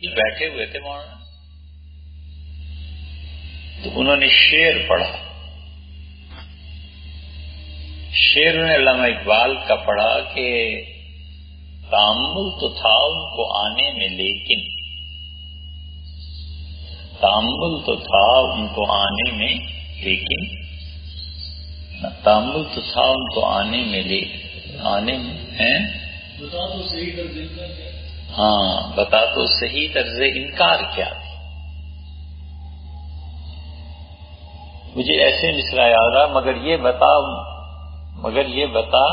بیٹھے ہوئے تھے مولانا، تو انہوں نے شعر پڑھا. شعر میں علامہ اقبال کا پڑھا کہ تأمل تو تھا ان کو آنے میں لیکن، تأمل تو تھا ان کو آنے میں لیکن، تأمل تو تھا ان کو آنے میں لیکن، آنے میں ہیں بتا تو صحیح طرز انکار کیا. ہاں بتا تو صحیح طرز انکار کیا تھی. مجھے ایسے مصرع یاد رہا، مگر یہ بتا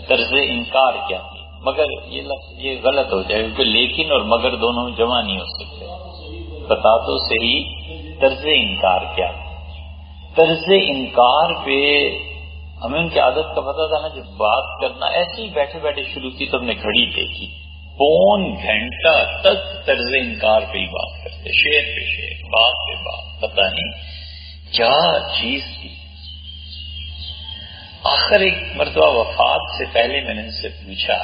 طرز انکار کیا تھی. مگر یہ لفظ یہ غلط ہو جائے کیونکہ لیکن اور مگر دونوں جمع نہیں ہو سکتے. بتا تو صحیح طرز انکار کیا تھی. طرز انکار پہ ہمیں ان کی عادت کا پتہ تھا نا، جب بات کرنا ایسے ہی بیٹھے بیٹھے شروع کی تو ہم نے گھڑی دیکھی، پون گھنٹہ تک طرز انکار پہ ہی بات کرتے، شعر پہ شعر، بات پہ بات، پتہ نہیں کیا چیز تھی. آخر ایک مرتبہ وفات سے پہلے میں نے ان سے پوچھا،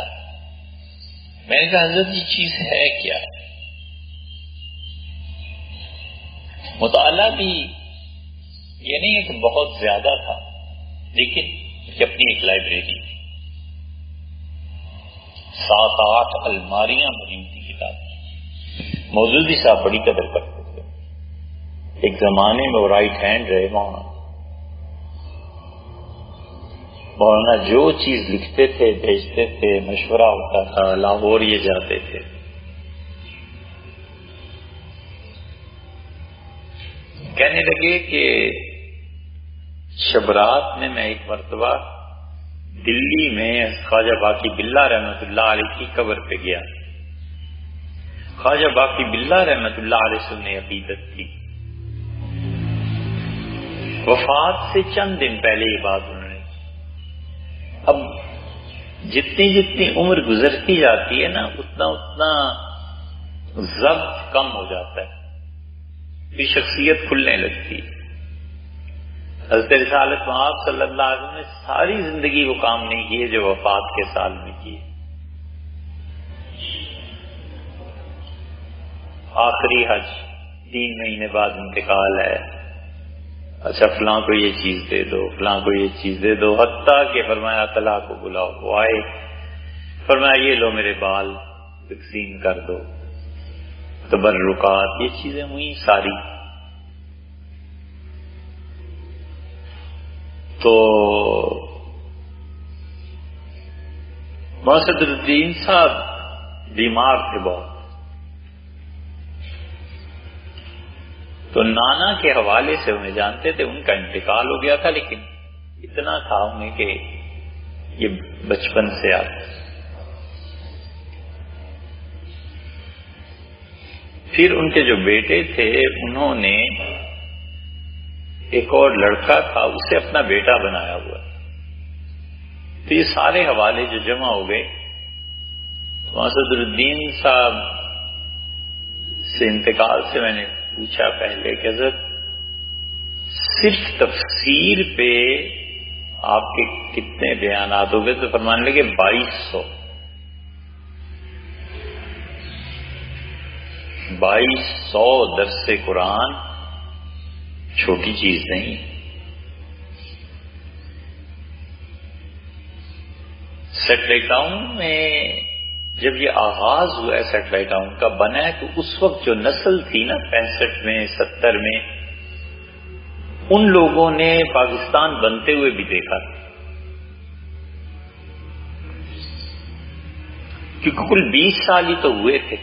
میں نے کہا حضرت یہ چیز ہے کیا؟ مطالعہ بھی یہ نہیں ہے کہ بہت زیادہ تھا، لیکن کہ اپنی ایک لائبریری تھی، 7-8 الماریاں بھری تھی کتاب. مودودی صاحب بڑی قدر کرتے تھے. ایک زمانے میں وہ رائٹ ہینڈ رہے مولانا. مولانا جو چیز لکھتے تھے بھیجتے تھے، مشورہ ہوتا تھا، لاہور یہ جاتے تھے. کہنے لگے کہ شبرات میں ایک مرتبہ دلی میں خواجہ باقی باللہ رحمۃ اللہ علیہ کی قبر پہ گیا. خواجہ باقی باللہ رحمۃ اللہ علیہ سے انہیں عقیدت تھی. وفات سے چند دن پہلے یہ بات انہوں نے. اب جتنی عمر گزرتی جاتی ہے نا، اتنا ضبط کم ہو جاتا ہے، پھر شخصیت کھلنے لگتی ہے. حضرت رسالت مآب صلی اللہ علیہ وسلم نے ساری زندگی وہ کام نہیں کیے جو وفات کے سال میں کیے. آخری حج 3 مہینے بعد انتقال ہے. اچھا فلاں کو یہ چیز دے دو، فلاں کو یہ چیز دے دو، حتیٰ کہ فرمایا طلاق کو بلاؤ. وہ آئے، فرمایا یہ لو میرے بال تقسیم کر دو، تبرکات، یہ چیزیں ہوئی ساری. تو مولانا الدین صاحب بیمار تھے بہت. تو نانا کے حوالے سے انہیں جانتے تھے، ان کا انتقال ہو گیا تھا، لیکن اتنا تھا انہیں کہ یہ بچپن سے آتے. پھر ان کے جو بیٹے تھے انہوں نے ایک اور لڑکا تھا، اسے اپنا بیٹا بنایا ہوا. تو یہ سارے حوالے جو جمع ہو گئے، مولانا الدین صاحب سے انتقال سے میں نے پوچھا پہلے کہ حضرت صرف تفسیر پہ آپ کے کتنے بیانات ہو گئے؟ تو فرمانے لگے 2200. 2200 درس قرآن چھوٹی چیز نہیں. سیٹلائٹ ٹاؤن میں جب یہ آغاز ہوا ہے سیٹلائٹ ٹاؤن کا بنا ہے، تو اس وقت جو نسل تھی نا 65 میں 70 میں، ان لوگوں نے پاکستان بنتے ہوئے بھی دیکھا تھا. کیونکہ کل 20 سال ہی تو ہوئے تھے.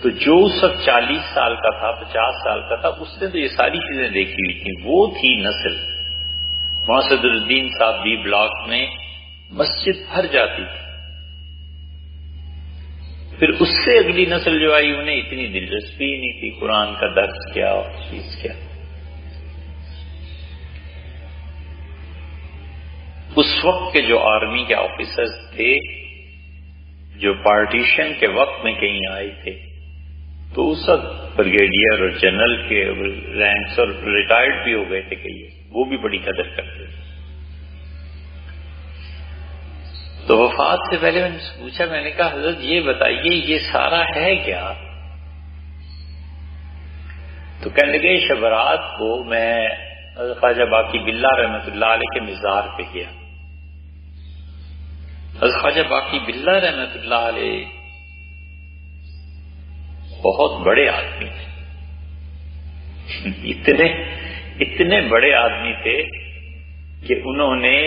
تو جو اس وقت 40 سال کا تھا، 50 سال کا تھا، اس نے تو یہ ساری چیزیں دیکھی ہوئی تھیں. وہ تھی نسل. مولانا الدین صاحب بی بلاک میں مسجد بھر جاتی تھی. پھر اس سے اگلی نسل جو آئی انہیں اتنی دلچسپی ہی نہیں تھی قرآن کا درس کیا اور چیز کیا. اس وقت کے جو آرمی کے آفیسرز تھے، جو پارٹیشن کے وقت میں کہیں آئے تھے، تو اس وقت بریگیڈیئر اور جنرل کے رینکس اور ریٹائرڈ بھی ہو گئے تھے کئی، وہ بھی بڑی قدر کرتے تھے. تو وفات سے پہلے میں نے پوچھا، میں نے کہا حضرت یہ بتائیے یہ سارا ہے کیا؟ تو کہنے لگے شبرات کو میں خواجہ باقی باللہ رحمۃ اللہ علیہ کے مزار پہ گیا. خواجہ باقی باللہ رحمۃ اللہ علیہ بہت بڑے آدمی تھے، اتنے بڑے آدمی تھے کہ انہوں نے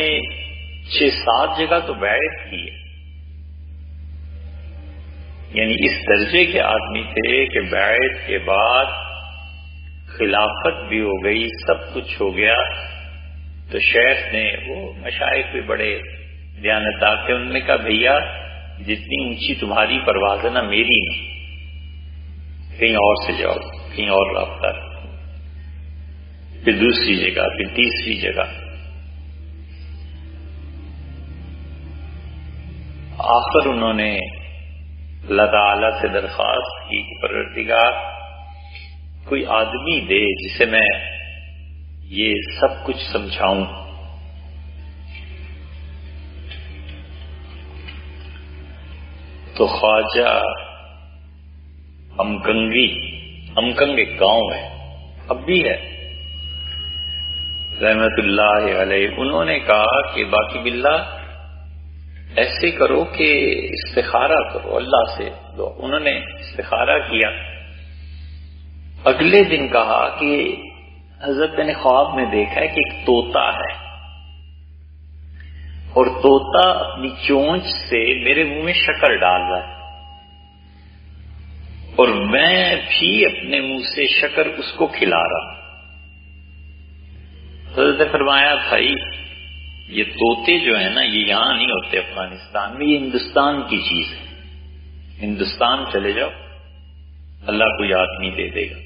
6-7 جگہ تو بیعت کی ہے. یعنی اس درجے کے آدمی تھے کہ بیعت کے بعد خلافت بھی ہو گئی، سب کچھ ہو گیا. تو شیخ نے، وہ مشائخ بھی بڑے دیانتدار تھے، انہوں نے کہا بھیا جتنی اونچی تمہاری پرواز ہے نا، میری نہیں، کہیں اور سے جاؤ، کہیں اور رابطہ. پھر دوسری جگہ، پھر تیسری جگہ. آخر انہوں نے اللہ تعالی سے درخواست کی کہ پروردگار کوئی آدمی دے جسے میں یہ سب کچھ سمجھاؤں. تو خواجہ امکنگ ایک گاؤں ہے، اب بھی ہے، رحمت اللہ علیہ، انہوں نے کہا کہ باقی باللہ ایسے کرو کہ استخارہ کرو، اللہ سے دو. انہوں نے استخارہ کیا. اگلے دن کہا کہ حضرت نے خواب میں دیکھا ہے کہ ایک طوطا ہے، اور طوطا اپنی چونچ سے میرے منہ میں شکر ڈال رہا ہے، اور میں بھی اپنے منہ سے شکر اس کو کھلا رہا. حضرت نے فرمایا بھائی یہ طوطے جو ہیں نا، یہ یہاں نہیں ہوتے افغانستان میں، یہ ہندوستان کی چیز ہے. ہندوستان چلے جاؤ، اللہ کوئی آدمی دے دے گا.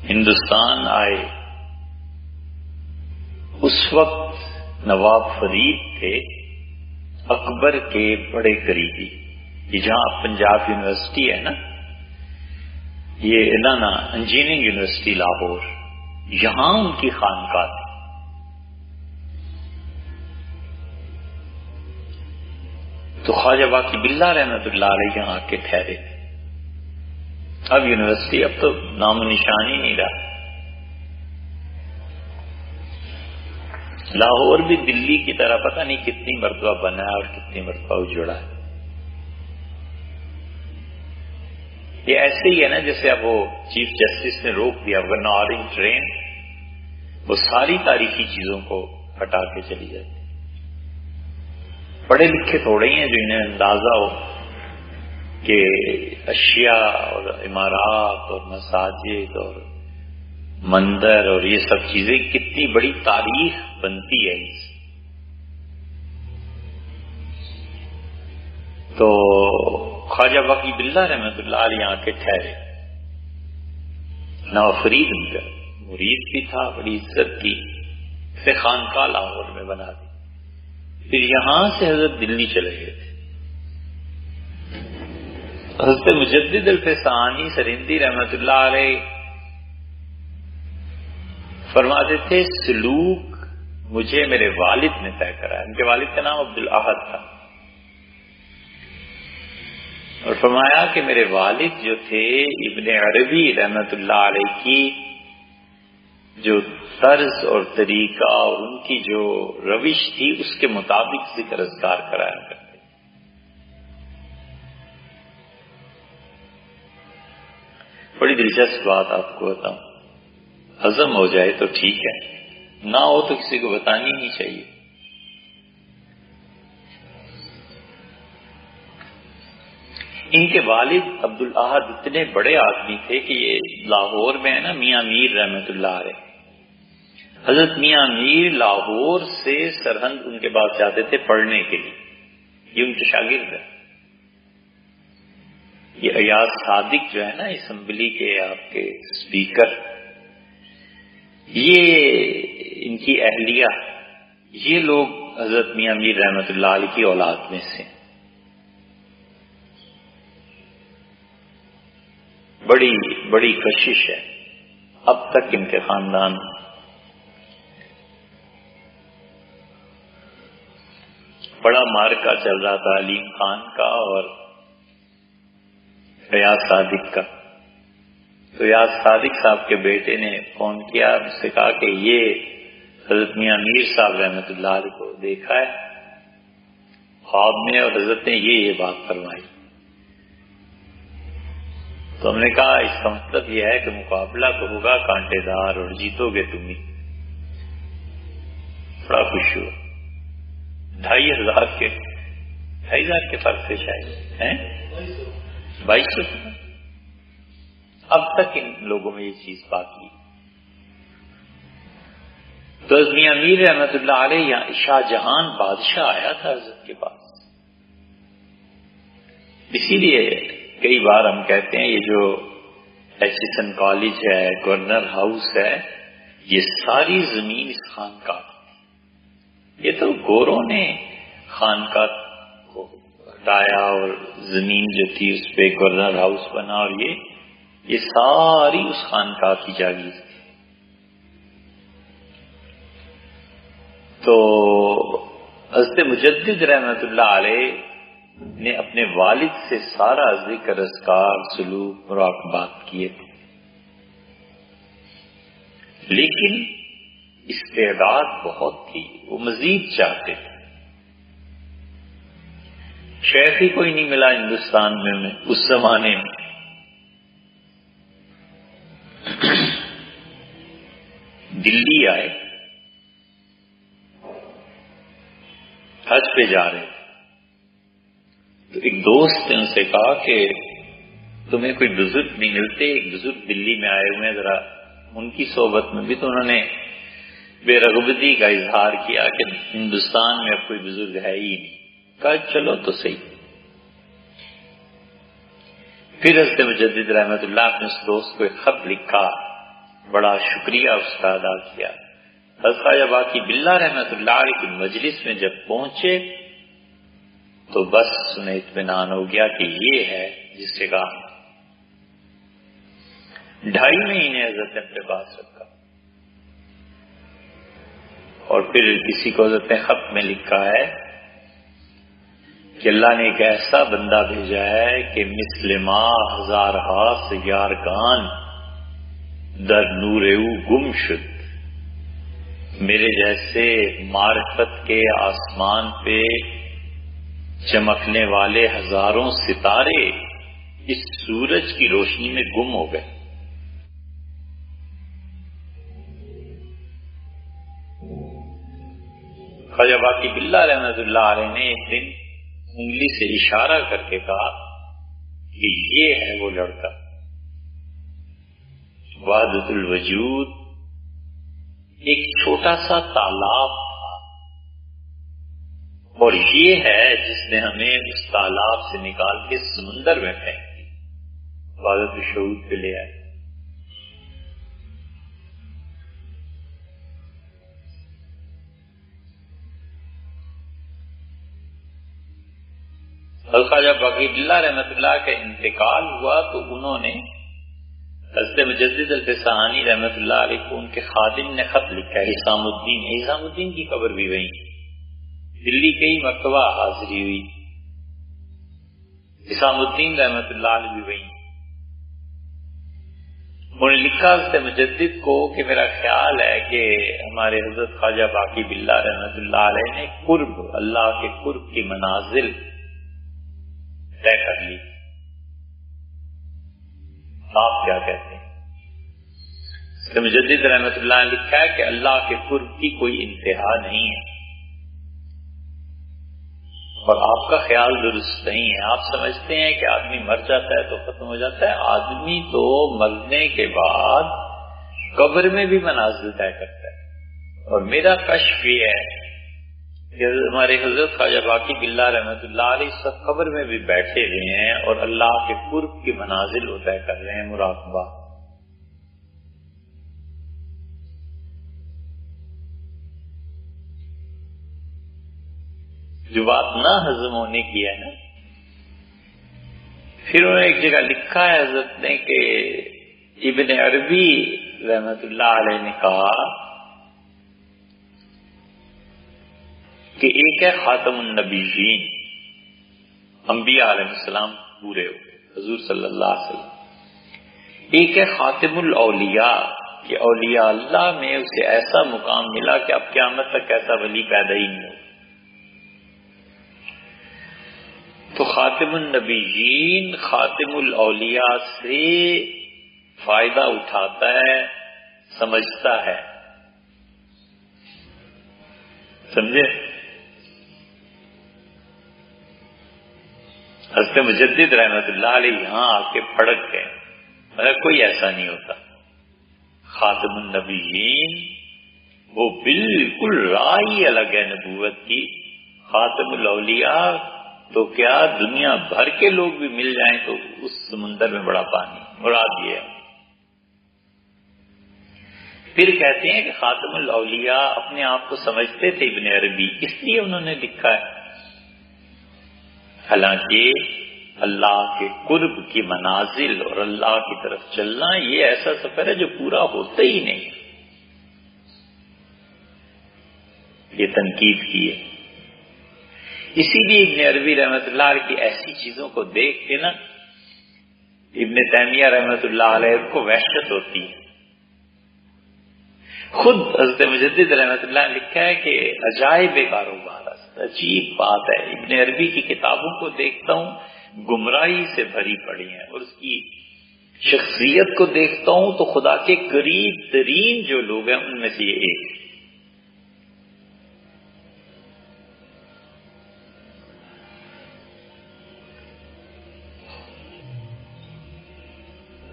ہندوستان آئے، اس وقت نواب فرید تھے اکبر کے بڑے قریبی. یہ جہاں پنجاب یونیورسٹی ہے نا، یہ نا انجینئرنگ یونیورسٹی لاہور، یہاں ان کی خانقاہ تھی. تو خواجہ باقی باللہ رحمۃ اللہ علیہ یہاں آ کے ٹھہرے. اب یونیورسٹی اب تو نام و نشان ہی نہیں رہا. لاہور بھی دلی کی طرح پتہ نہیں کتنی مرتبہ بنا ہے اور کتنی مرتبہ اجڑا ہے. یہ ایسے ہی ہے نا جیسے اب وہ چیف جسٹس نے روک دیا ورنہ آرنج ٹرین، وہ ساری تاریخی چیزوں کو ہٹا کے چلی جاتی. پڑھے لکھے تھوڑے ہی ہیں جو انہیں اندازہ ہو کہ اشیاء اور عمارات اور مساجد اور مندر اور یہ سب چیزیں کتنی بڑی تاریخ بنتی ہے اس. تو خواجہ باقی باللہ رحمۃ اللہ علیہ یہاں کے ٹھہرے. نواب فرید ان کا مرید بھی تھا، بڑی عزت کی، اسے خانقاہ لاہور میں بنا دی. پھر یہاں سے حضرت دلی چلے گئے تھے. حضرت مجدد الفسانی سرہندی رحمۃ اللہ علیہ فرماتے تھے سلوک مجھے میرے والد نے طے کرا. ان کے والد کا نام عبدالاحد تھا، اور فرمایا کہ میرے والد جو تھے ابن عربی رحمۃ اللہ علیہ کی جو طرز اور طریقہ اور ان کی جو روش تھی اس کے مطابق ذکر اذکار کرایا کرتے. بڑی دلچسپ بات آپ کو بتاؤں، ہضم ہو جائے تو ٹھیک ہے، نہ ہو تو کسی کو بتانی نہیں چاہیے. ان کے والد عبدالاحد اتنے بڑے آدمی تھے کہ یہ لاہور میں ہے نا میاں میر رحمۃ اللہ علیہ، حضرت میاں میر لاہور سے سرہند ان کے پاس جاتے تھے پڑھنے کے لیے. یہ ان کے شاگرد ہیں. یہ ایاز صادق جو ہے نا اسمبلی کے آپ کے اسپیکر، یہ ان کی اہلیہ، یہ لوگ حضرت میاں میر رحمۃ اللہ علیہ کی اولاد میں سے. بڑی بڑی کشش ہے اب تک ان کے خاندان. مارکا چل رہا تھا علیم خان کا اور ریاض صادق کا. تو ریاض صادق صاحب کے بیٹے نے فون کیا، مجھ سے کہا کہ یہ حضرت میاں میر صاحب رحمۃ اللہ علیہ کو دیکھا ہے خواب میں اور حضرت نے یہ بات فرمائی. تو ہم نے کہا اس کا مطلب یہ ہے کہ مقابلہ تو ہوگا کانٹے دار اور جیتو گے تم ہی. بڑا خوش ہوا. 2,500 کے فرق سے شاید ہیں 2200. اب تک ان لوگوں میں یہ چیز باقی. تو میاں میر رحمت اللہ علیہ یہاں شاہ جہان بادشاہ آیا تھا حضرت کے پاس. اسی لیے کئی بار ہم کہتے ہیں یہ جو ایچسن کالج ہے، گورنر ہاؤس ہے، یہ ساری زمین اس خانقاہ کی. یہ تو گوروں نے خانقاہ کو ہٹایا اور زمین جو تھی اس پہ گورنر ہاؤس بنا، اور یہ ساری اس خانقاہ کی جاگیر تھی. تو حضرت مجدد رحمت اللہ علیہ نے اپنے والد سے سارا ذکر، اذکار، سلوک، مراقبات کیے تھے، لیکن استعداد بہت تھی، وہ مزید چاہتے تھے. شیخ ہی کوئی نہیں ملا ہندوستان میں اس زمانے میں. دلی آئے، حج پہ جا رہے تھے. تو ایک دوست نے ان سے کہا کہ تمہیں کوئی بزرگ نہیں ملتے؟ ایک بزرگ دلی میں آئے ہوئے ہیں، ذرا ان کی صحبت میں بھی. تو انہوں نے بے رغبتی کا اظہار کیا کہ ہندوستان میں اب کوئی بزرگ ہے ہی نہیں. کہا چلو تو صحیح. پھر حضرت مجدد رحمت اللہ نے اس دوست کو ایک خط لکھا، بڑا شکریہ اس کا ادا کیا. حضرت خواجہ باقی باللہ رحمت اللہ علیہ کی مجلس میں جب پہنچے تو بس انہیں اطمینان ہو گیا کہ یہ ہے جس سے کہا. 2.5 مہینے حضرت نے اپنے پاس رکھا اور پھر کسی کو حضرت نے خط میں لکھا ہے کہ اللہ نے ایک ایسا بندہ بھیجا ہے کہ مثل ماہ ہزارہا سیارگان در نور او گم شد. میرے جیسے معرفت کے آسمان پہ چمکنے والے ہزاروں ستارے اس سورج کی روشنی میں گم ہو گئے. خواجہ باقی باللہ رحمت اللہ علیہ نے ایک دن انگلی سے اشارہ کر کے کہا کہ یہ ہے وہ لڑکا. وحدت الوجود ایک چھوٹا سا تالاب تھا اور یہ ہے جس نے ہمیں اس تالاب سے نکال کے سمندر میں پھینک دی، وحدت الشہود پہ لے آئے. خواجہ باقی باللہ رحمت اللہ کا انتقال ہوا تو انہوں نے حضرت مجدد الفسانی رحمت اللہ علیہ کو ان کے خادم نے خط لکھا ہے. حسام الدین کی قبر بھی وہیں، دلی کئی مرتبہ حاضری ہوئی. حسام الدین رحمت اللہ علیہ بھی وہیں. انہوں نے لکھا حضرت مجدد کو کہ میرا خیال ہے کہ ہمارے حضرت خواجہ باقی باللہ رحمت اللہ علیہ نے قرب، اللہ کے قرب کی منازل طے کر لی. آپ کیا کہتے ہیں؟ مجدد رحمت اللہ نے لکھا ہے کہ اللہ کے قرب کی کوئی انتہا نہیں ہے اور آپ کا خیال درست نہیں ہے. آپ سمجھتے ہیں کہ آدمی مر جاتا ہے تو ختم ہو جاتا ہے. آدمی تو مرنے کے بعد قبر میں بھی منازل طے کرتا ہے. اور میرا کشف یہ ہے کہ ہمارے حضرت خواجہ باقی باللہ رحمت اللہ علیہ سب قبر میں بھی بیٹھے ہوئے ہیں اور اللہ کے قرب کی منازل وہ طے کر رہے ہیں. مراقبہ جو بات نہ ہضم ہونے کی ہے نا. پھر انہوں نے ایک جگہ لکھا ہے حضرت نے کہ ابن عربی رحمت اللہ علیہ نے کہا کہ ایک ایک ہے خاتم النبیین، انبیاء علیہ السلام پورے ہو حضور صلی اللہ علیہ وسلم، ایک ہے خاتم الاولیاء کہ اولیاء اللہ میں اسے ایسا مقام ملا کہ اب قیامت تک ایسا ولی پیدا ہی نہیں ہو۔ تو خاتم النبیین خاتم الاولیاء سے فائدہ اٹھاتا ہے، سمجھتا ہے، سمجھے؟ حضرت مجدد رحمت اللہ علیہ یہاں آ کے پھڑک گئے، مگر کوئی ایسا نہیں ہوتا۔ خاتم النبیین وہ بالکل راہ الگ ہے نبوت کی، خاتم الاولیاء تو کیا دنیا بھر کے لوگ بھی مل جائیں تو اس سمندر میں بڑا پانی، مراد یہ ہے۔ پھر کہتے ہیں کہ خاتم الاولیاء اپنے آپ کو سمجھتے تھے ابن عربی، اس لیے انہوں نے لکھا ہے، حالانکہ اللہ کے قرب کی منازل اور اللہ کی طرف چلنا یہ ایسا سفر ہے جو پورا ہوتا ہی نہیں، یہ تنقید کی ہے۔ اسی لیے ابن عربی رحمت اللہ علیہ کی ایسی چیزوں کو دیکھ کے نا ابن تیمیہ رحمت اللہ علیہ کو وحشت ہوتی ہے۔ خود حضرت مجدد رحمت اللہ نے لکھا ہے کہ عجائب کاروبار، عجیب بات ہے، ابن عربی کی کتابوں کو دیکھتا ہوں گمراہی سے بھری پڑی ہیں، اور اس کی شخصیت کو دیکھتا ہوں تو خدا کے قریب ترین جو لوگ ہیں ان میں سے یہ ایک ہے۔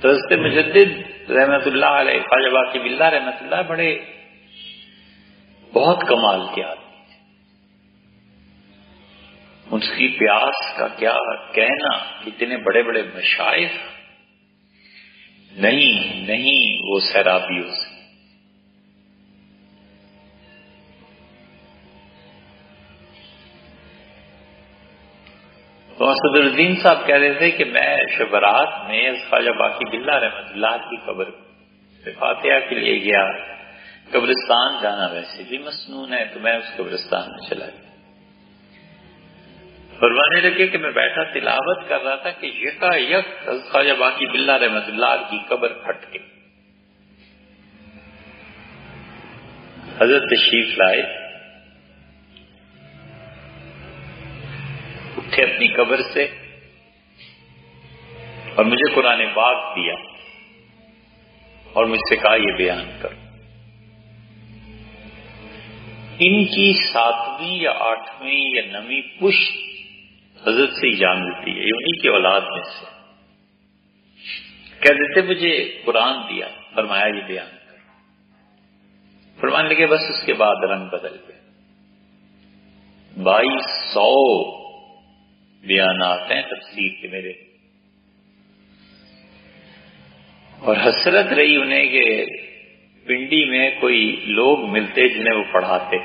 تو حضرت مجدد رحمت اللہ علیہ، خواجہ باقی باللہ رحمت اللہ بڑے بہت کمال کے آدمی تھے، ان کی پیاس کا کیا کہنا، اتنے بڑے بڑے مشائخ نہیں وہ سیرابیوں سے۔ تو صدر الدین صاحب کہہ رہے تھے کہ میں شبرات میں خواجہ باقی باللہ رحمت اللہ کی قبر سے فاتحہ کے لیے گیا، قبرستان جانا ویسے بھی مسنون ہے تو میں اس قبرستان میں چلا گیا۔ فرمانے لگے کہ میں بیٹھا تلاوت کر رہا تھا کہ یکا یک خواجہ باقی باللہ رحمت اللہ کی قبر پھٹ گئی، حضرت تشریف لائے، اٹھے اپنی قبر سے اور مجھے قرآن پاک دیا اور مجھ سے کہا یہ بیان کرو۔ ان کی 7ویں یا 8ویں یا 9ویں پشت حضرت سے ہی جان لیتی ہے، یہ انہی کی اولاد میں سے، کہہ دیتے مجھے قرآن دیا، فرمایا یہ بیان کرو۔ فرمانے لگے بس اس کے بعد رنگ بدل گئے، 2200 بیانات ہیں تفسیر کے میرے، اور حسرت رہی انہیں کہ پنڈی میں کوئی لوگ ملتے جنہیں وہ پڑھاتے۔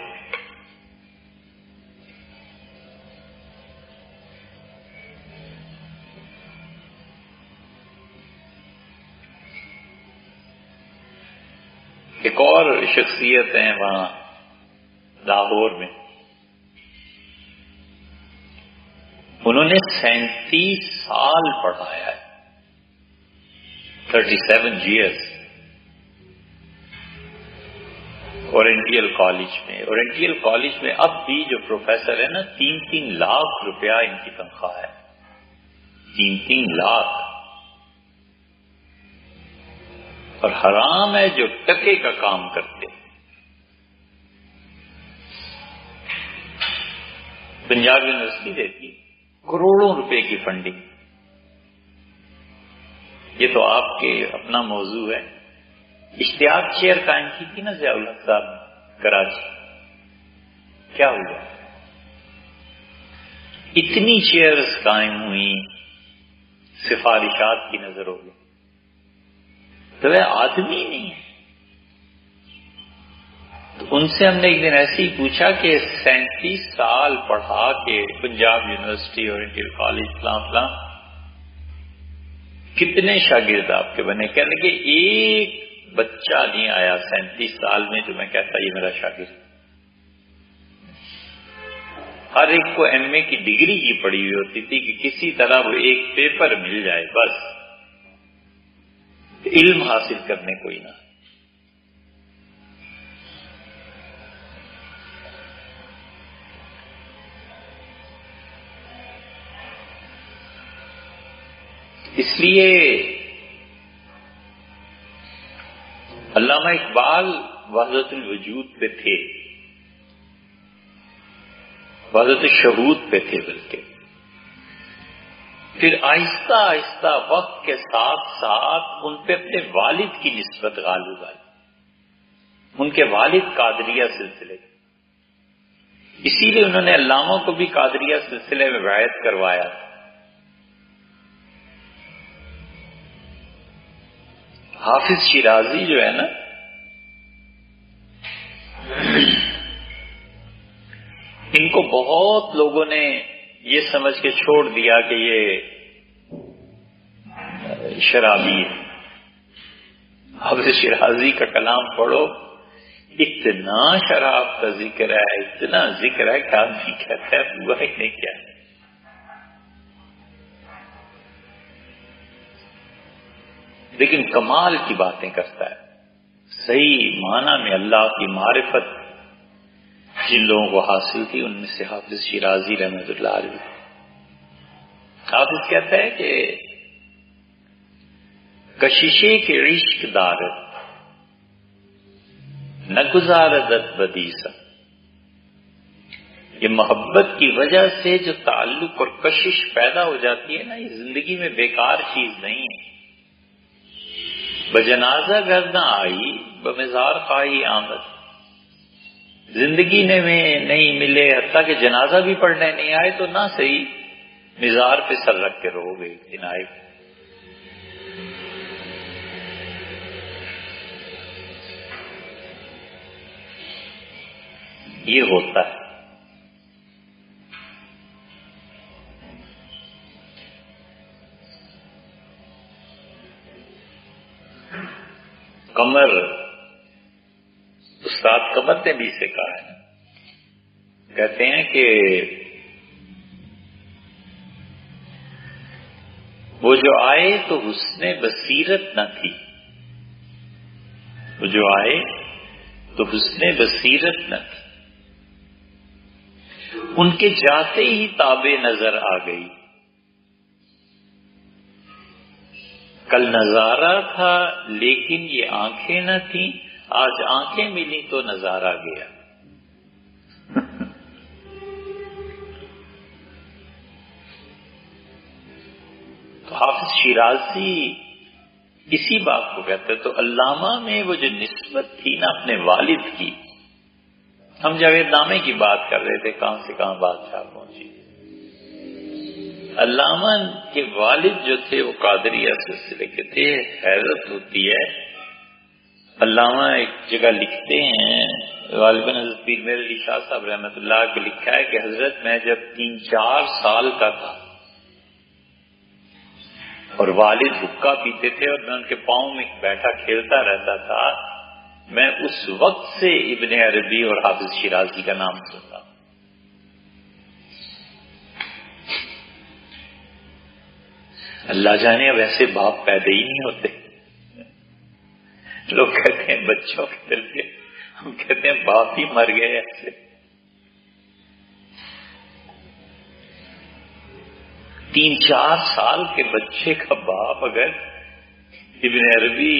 ایک اور شخصیت ہیں وہاں لاہور میں، انہوں نے 37 سال پڑھایا ہے، 37 years اورینٹیل کالج میں۔ اورینٹیل کالج میں اب بھی جو پروفیسر ہے نا 3-3 لاکھ روپیہ ان کی تنخواہ ہے، 3-3 لاکھ، اور حرام ہے جو ٹکے کا کام کرتے۔ پنجاب یونیورسٹی دیتی کروڑوں روپے کی فنڈنگ، یہ تو آپ کے اپنا موضوع ہے۔ اشتیاق چیئر قائم کی تھی نا ضیاء الحق صاحب کراچی، کیا ہوا؟ اتنی چیئرز قائم ہوئی، سفارشات کی نظر ہو گئی، تو وہ آدمی نہیں ہے۔ تو ان سے ہم نے ایک دن ایسے ہی پوچھا کہ 37 سال پڑھا کے پنجاب یونیورسٹی اور انٹر کالج فلاں فلاں کتنے شاگرد آپ کے بنے؟ کہنے لگے ایک بچہ نہیں آیا 37 سال میں جو میں کہتا یہ میرا شاگرد۔ ہر ایک کو ایم اے کی ڈگری کی پڑی ہوئی ہوتی تھی کہ کسی طرح وہ ایک پیپر مل جائے، بس علم حاصل کرنے کوئی نہ۔ اس لیے علامہ اقبال وحدت الوجود پہ تھے، وحدت الشہود پہ تھے، بلکہ پھر آہستہ آہستہ وقت کے ساتھ ساتھ ان پہ اپنے والد کی نسبت غالب آئی، ان کے والد قادریہ سلسلے، اسی لیے انہوں نے علامہ کو بھی قادریہ سلسلے میں بیعت کروایا۔ حافظ شیرازی جو ہے نا، ان کو بہت لوگوں نے یہ سمجھ کے چھوڑ دیا کہ یہ شرابی ہے۔ حافظ شیرازی کا کلام پڑھو، اتنا شراب کا ذکر ہے، اتنا ذکر ہے کہ آدمی کہتا ہے ہوا ہی نہیں کیا۔ لیکن کمال کی باتیں کرتا ہے، صحیح معنی میں اللہ کی معرفت جن لوگوں کو حاصل تھی ان میں سے حافظ شیرازی رحمۃ اللہ علیہ۔ حافظ کہتا ہے کہ کششے کے عشق دارت نہ گزاردت بدیسا، یہ محبت کی وجہ سے جو تعلق اور کشش پیدا ہو جاتی ہے نا، یہ زندگی میں بیکار چیز نہیں ہے۔ بجنازہ گھر نہ آئی بمزار خواہی آمد، زندگی میں نہیں ملے، حتیٰ کہ جنازہ بھی پڑھنے نہیں آئے تو نہ صحیح مزار پہ سر رکھ کے رہو گے دن آئے۔ یہ ہوتا ہے۔ قمر، استاد قمر نے بھی اسے کہا ہے، کہتے ہیں کہ وہ جو آئے تو حسن بصیرت نہ تھی، وہ جو آئے تو حسن بصیرت نہ تھی، ان کے جاتے ہی تابے نظر آ گئی۔ کل نظارہ تھا لیکن یہ آنکھیں نہ تھیں، آج آنکھیں ملی تو نظارہ گیا۔ تو حافظ شیرازی اسی بات کو کہتے تو علامہ میں وہ جو نسبت تھی نا اپنے والد کی، ہم جاوید نامے کی بات کر رہے تھے، کہاں سے کہاں بادشاہ پہنچی۔ علامہ کے والد جو تھے وہ قادریہ سلسلے کے تھے۔ حیرت ہوتی ہے، علامہ ایک جگہ لکھتے ہیں، غالباً حضرت پیر میر علی شاہ صاحب رحمۃ اللہ کو لکھا ہے کہ حضرت میں جب 3-4 سال کا تھا اور والد حقہ پیتے تھے اور میں ان کے پاؤں میں بیٹھا کھیلتا رہتا تھا، میں اس وقت سے ابن عربی اور حافظ شیرازی کا نام سنتا ہوں۔ اللہ جانے اب ایسے باپ پیدا ہی نہیں ہوتے۔ لوگ کہتے ہیں بچوں کے دل پہ، ہم کہتے ہیں باپ ہی مر گئے ایسے۔ 3-4 سال کے بچے کا باپ اگر ابن عربی،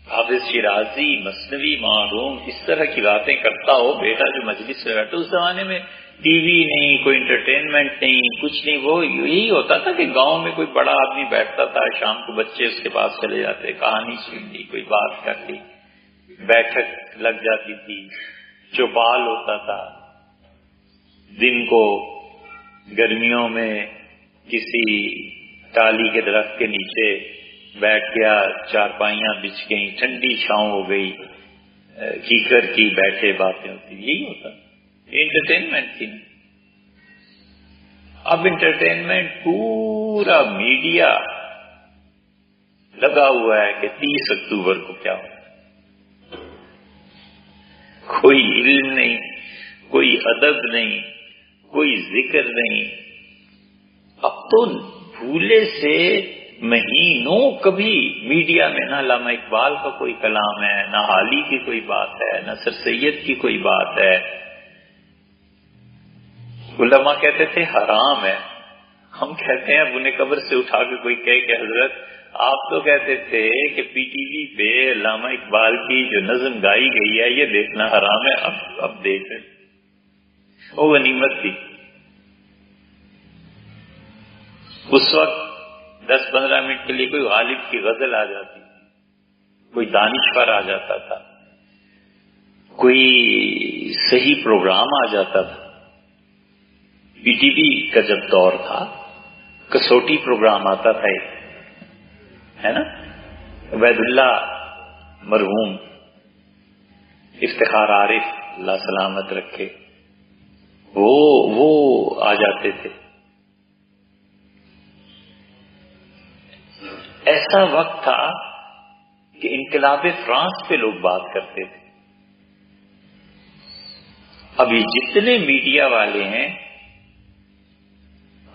حافظ شیرازی، مثنوی، معروم اس طرح کی باتیں کرتا ہو، بیٹا جو مجلس میں بیٹھا، اس زمانے میں ٹی وی نہیں، کوئی انٹرٹینمنٹ نہیں، کچھ نہیں، وہ یہی ہوتا تھا کہ گاؤں میں کوئی بڑا آدمی بیٹھتا تھا، شام کو بچے اس کے پاس چلے جاتے، کہانی سن لی، کوئی بات کر لی، بیٹھک لگ جاتی تھی، چوپال ہوتا تھا۔ دن کو گرمیوں میں کسی ٹالی کے درخت کے نیچے بیٹھ گیا، چارپائیاں بچھ گئیں، ٹھنڈی چھاؤں ہو گئی، کیکر کی بیٹھے باتیں ہوتی، یہی ہوتا۔ انٹرٹینمنٹ تھی۔ اب انٹرٹینمنٹ پورا میڈیا لگا ہوا ہے کہ 30 اکتوبر کو کیا ہو، کوئی علم نہیں، کوئی ادب نہیں، کوئی ذکر نہیں. اب تو بھولے سے مہینوں کبھی میڈیا میں نہ علامہ اقبال کا کوئی کلام ہے، نہ حالی کی کوئی بات ہے، نہ سر سید کی کوئی بات ہے. علماء کہتے تھے حرام ہے، ہم کہتے ہیں اب انہیں قبر سے اٹھا کے کوئی کہے کہ حضرت آپ تو کہتے تھے کہ پی ٹی وی پہ علامہ اقبال کی جو نظم گائی گئی ہے یہ دیکھنا حرام ہے. اب دیکھ رہے وہ غنیمت تھی. اس وقت 10-15 منٹ کے لیے کوئی غالب کی غزل آ جاتی تھی، کوئی دانشور آ جاتا تھا، کوئی صحیح پروگرام آ جاتا تھا. پی ٹی وی کا جب دور تھا کسوٹی پروگرام آتا تھا، ہے نا، عبید اللہ مرحوم، افتخار عارف اللہ سلامت رکھے، وہ آ جاتے تھے. ایسا وقت تھا کہ انقلاب فرانس پہ لوگ بات کرتے تھے. اب یہ جتنے میڈیا والے ہیں،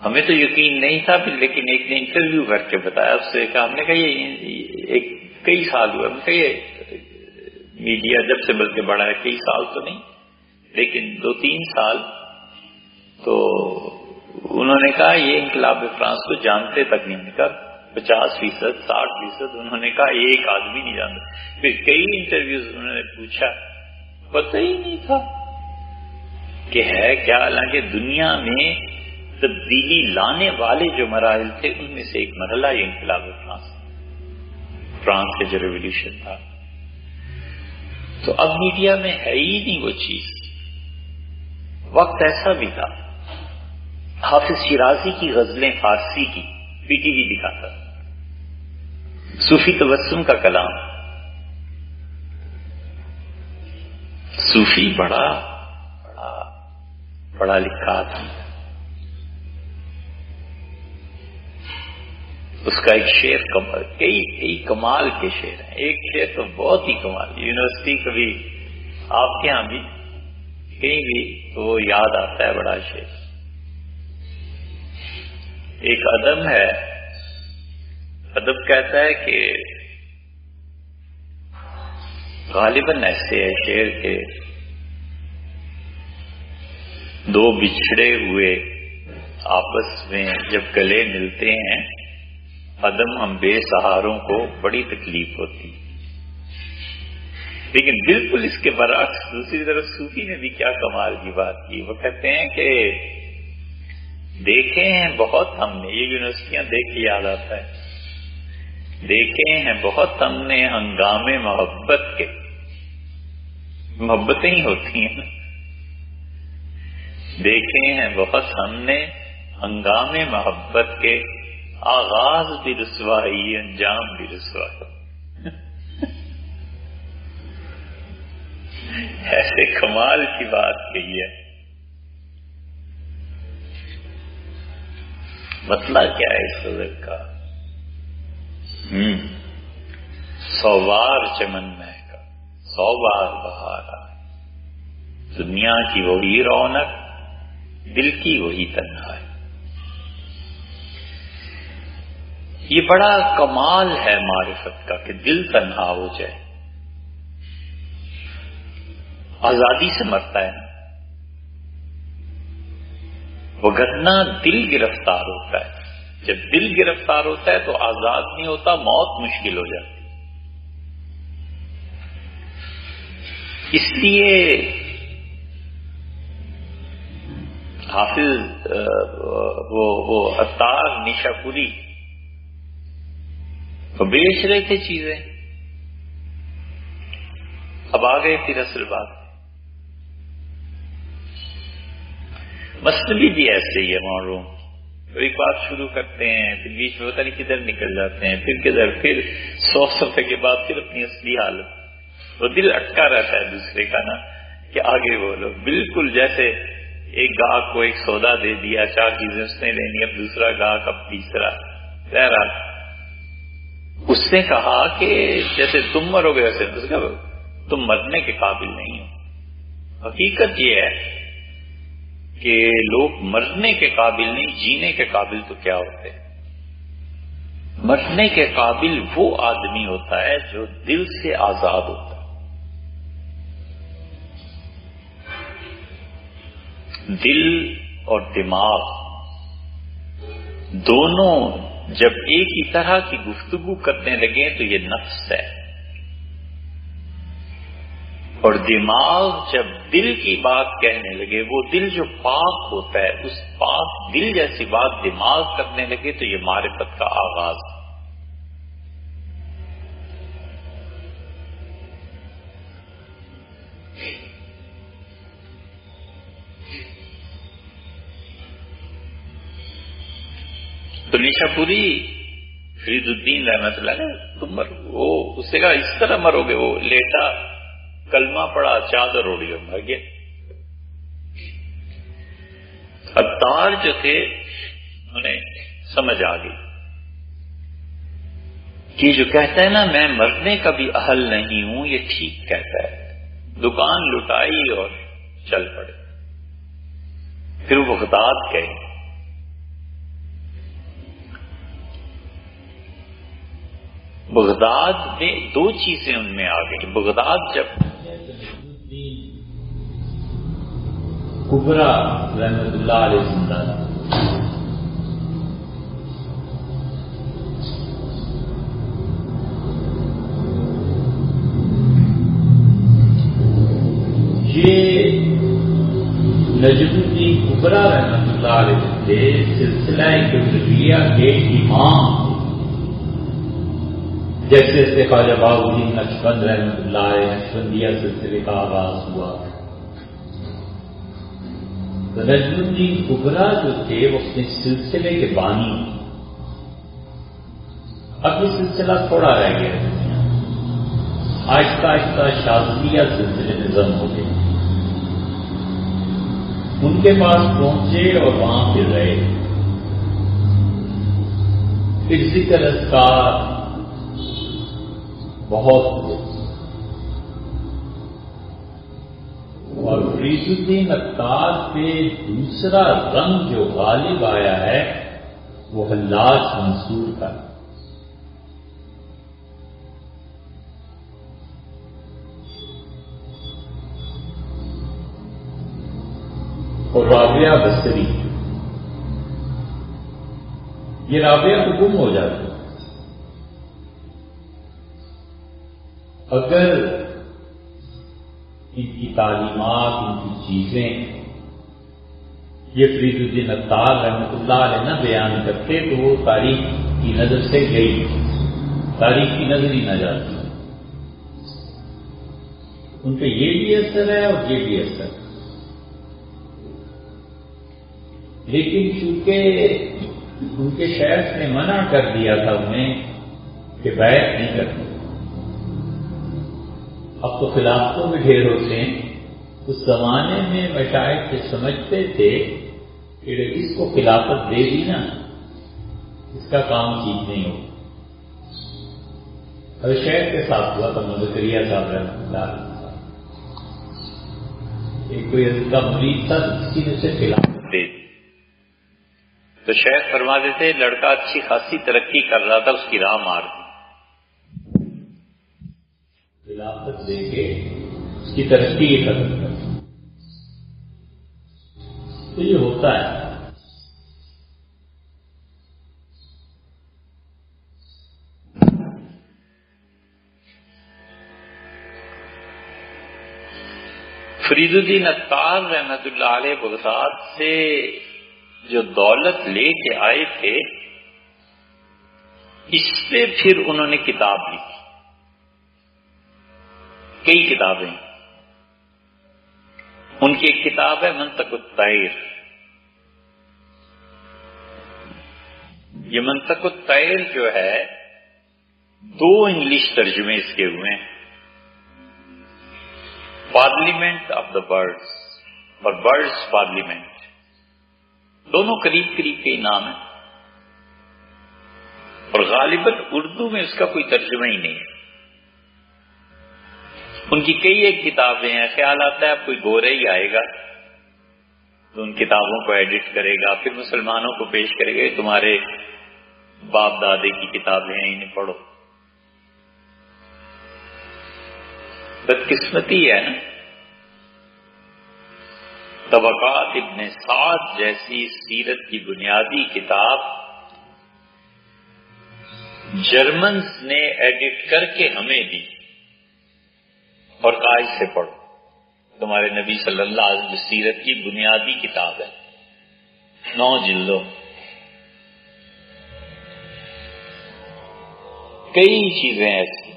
ہمیں تو یقین نہیں تھا، لیکن ایک نے انٹرویو کر کے بتایا، اس سے کہا، ہم نے کہا یہ کئی سال ہوا، ہم نے کہا یہ میڈیا جب سے بلکہ بڑا ہے، کئی سال تو نہیں لیکن 2-3 سال. تو انہوں نے کہا یہ انقلاب فرانس کو جانتے تک نہیں. کہا 50%, 60%. انہوں نے کہا ایک آدمی نہیں جانتا. پھر کئی انٹرویوز انہوں نے پوچھا، پتہ ہی نہیں تھا کہ ہے کیا. حالانکہ دنیا میں تبدیلی لانے والے جو مراحل تھے ان میں سے ایک مرحلہ یہ انقلاب فرانس کا جو ریولیوشن تھا. تو اب میڈیا میں ہے ہی نہیں وہ چیز. وقت ایسا بھی تھا حافظ شیرازی کی غزلیں فارسی کی پی ٹی وی دکھاتا، صوفی تبسم کا کلام. صوفی بڑا لکھا تھا. اس کا ایک شعر کئی کمال کے شعر ہیں. ایک شعر تو بہت ہی کمال، یونیورسٹی کبھی آپ کے ہاں بھی کہیں بھی تو وہ یاد آتا ہے بڑا شعر. ایک ادب ہے، ادب کہتا ہے کہ غالباً ایسے ہے شعر کے، دو بچھڑے ہوئے آپس میں جب گلے ملتے ہیں، عدم ہم بے سہاروں کو بڑی تکلیف ہوتی. لیکن بالکل اس کے برعکس دوسری طرف صوفی نے بھی کیا کمال کی بات کی. وہ کہتے ہیں کہ دیکھے ہیں بہت ہم نے، یہ یونیورسٹیاں دیکھ کے یاد آتا ہے، دیکھے ہیں بہت ہم نے ہنگامے محبت کے. محبتیں ہی ہوتی ہیں. دیکھے ہیں بہت ہم نے ہنگامے محبت کے، آغاز بھی رسوائی انجام بھی رسوائی. ایسے کمال کی بات کہی ہے. مسئلہ کیا ہے اس غزل کا؟ 100 بار چمن مہکا 100 بار بہار آئے، دنیا کی وہی رونق دل کی وہی تنہائی. یہ بڑا کمال ہے معرفت کا کہ دل تنہا ہو جائے. آزادی سے مرتا ہے، وگرنہ دل گرفتار ہوتا ہے. جب دل گرفتار ہوتا ہے تو آزاد نہیں ہوتا، موت مشکل ہو جاتی. اس لیے حافظ وہ عطار نیشا پوری تو بیچ رہے تھے چیزیں. اب آ گئے پھر اصل بات. مثنوی بھی ایسے ہی ہے معلوم. ایک بات شروع کرتے ہیں پھر بیچ میں پتہ نہیں کدھر نکل جاتے ہیں، پھر کدھر، پھر 100 صفحے کے بعد پھر اپنی اصلی حالت. وہ دل اٹکا رہتا ہے دوسرے کا نا کہ آگے بولو. بالکل جیسے ایک گاہک کو ایک سودا دے دیا، 4 چیزیں اس نے لینی، اب دوسرا گاہک، اب تیسرا. بہرحال اس نے کہا کہ جیسے تم مرو گے ویسے تم مرنے کے قابل نہیں ہو. حقیقت یہ ہے کہ لوگ مرنے کے قابل نہیں، جینے کے قابل تو کیا ہوتے ہیں؟ مرنے کے قابل وہ آدمی ہوتا ہے جو دل سے آزاد ہوتا ہے۔ دل اور دماغ دونوں جب ایک ہی طرح کی گفتگو کرنے لگے تو یہ نفس ہے، اور دماغ جب دل کی بات کہنے لگے، وہ دل جو پاک ہوتا ہے، اس پاک دل جیسی بات دماغ کرنے لگے تو یہ معرفت کا آغاز ہے۔ تو نیشا پوری فرید الدین رحمت اللہ نے تم وہ اس سے کہا اس طرح مرو گے، وہ لیٹا کلمہ پڑا چادر اوڑی اور مر گیا۔ عطار جو تھے انہیں سمجھ آ گئی کہ جو کہتا ہے نا میں مرنے کا بھی اہل نہیں ہوں، یہ ٹھیک کہتا ہے۔ دکان لٹائی اور چل پڑے۔ پھر وہ بغداد گئے۔ بغداد میں دو چیزیں ان میں آ گئی۔ بغداد جب کبرا رحمت اللہ علیہ زندہ یہ نجم الدین کبرا رحمت اللہ علیہ تھے، سلسلہ کبریہ کے امام، جیسے سے خواجہ بہاء الدین نقشبند رحمت اللہ علیہ نقشبندیہ سلسلے کا آغاز ہوا۔ تو نجم الدین کبرا جو تھے وہ اپنے سلسلے کے بانی، اب یہ سلسلہ تھوڑا رہ گیا، آہستہ آہستہ شاذلیہ سلسلے میں ضم ہو گئے۔ ان کے پاس پہنچے اور وہاں پھر رہے، پھر ذکر اذکار بہت ہوئے، اور فرید الدین عطار پہ دوسرا رنگ جو غالب آیا ہے وہ حلاج منصور کا، اور رابعہ بصری۔ یہ رابعہ تو گم ہو جاتی اگر ان کی تعلیمات، ان کی چیزیں یہ فرید الدین عطار رحمۃ اللہ علیہ نہ بیان کرتے تو وہ تاریخ کی نظر سے گئی، تاریخ کی نظر ہی نہ جاتی۔ ان پہ یہ بھی اثر ہے اور یہ بھی اثر ہے، لیکن چونکہ ان کے شیخ نے منع کر دیا تھا انہیں کہ بیعت نہیں کرتے، اب تو خلافتوں میں ڈھیر ہوتے ہیں، اس زمانے میں مشائخ یہ سمجھتے تھے کہ اس کو خلافت دے دی نا اس کا کام ٹھیک نہیں ہو۔ اور شیخ کے ساتھ ہوا تھا مذکریہ صاحب رحمۃ اللہ علیہ صاحب، ایک کوئی ان کا مرید تھا، کسی نے اسے خلافت دے دی تو شیخ فرما دیتے لڑکا اچھی خاصی ترقی کر رہا تھا، اس کی راہ مار دی، خلافت دے کے اس کی ترقی ختم کر۔ تو یہ ہوتا ہے۔ فرید الدین عطار رحمت اللہ علیہ بغداد سے جو دولت لے کے آئے تھے، اس پہ پھر انہوں نے کتاب لکھی، کئی کتابیں۔ ان کی ایک کتاب ہے منطق الطیر۔ یہ منطق الطیر جو ہے 2 انگلش ترجمے اس کے ہوئے ہیں، پارلیمنٹ آف دا برڈز اور برڈز پارلیمنٹ، دونوں قریب قریب کے نام ہیں، اور غالباً اردو میں اس کا کوئی ترجمہ ہی نہیں ہے۔ ان کی کئی ایک کتابیں ہیں، خیال آتا ہے اب کوئی گورے ہی آئے گا تو ان کتابوں کو ایڈٹ کرے گا، پھر مسلمانوں کو پیش کرے گا، تمہارے باپ دادے کی کتابیں ہیں، انہیں پڑھو۔ بدقسمتی ہے نا۔ طبقات ابن سعد جیسی سیرت کی بنیادی کتاب جرمنز نے ایڈٹ کر کے ہمیں دی اور کہا اس سے پڑھو، تمہارے نبی صلی اللہ علیہ وسلم سیرت کی بنیادی کتاب ہے، 9 جلدوں، کئی چیزیں ایسی۔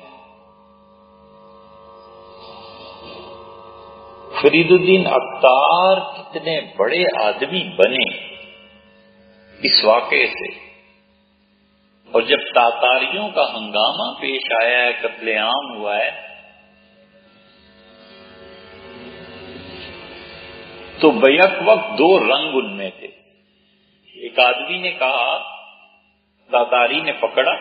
فرید الدین عطار کتنے بڑے آدمی بنے اس واقعے سے، اور جب تاتاریوں کا ہنگامہ پیش آیا ہے، قتل عام ہوا ہے، تو بیک وقت 2 رنگ ان میں تھے۔ ایک آدمی نے کہا، تاتاری نے پکڑا،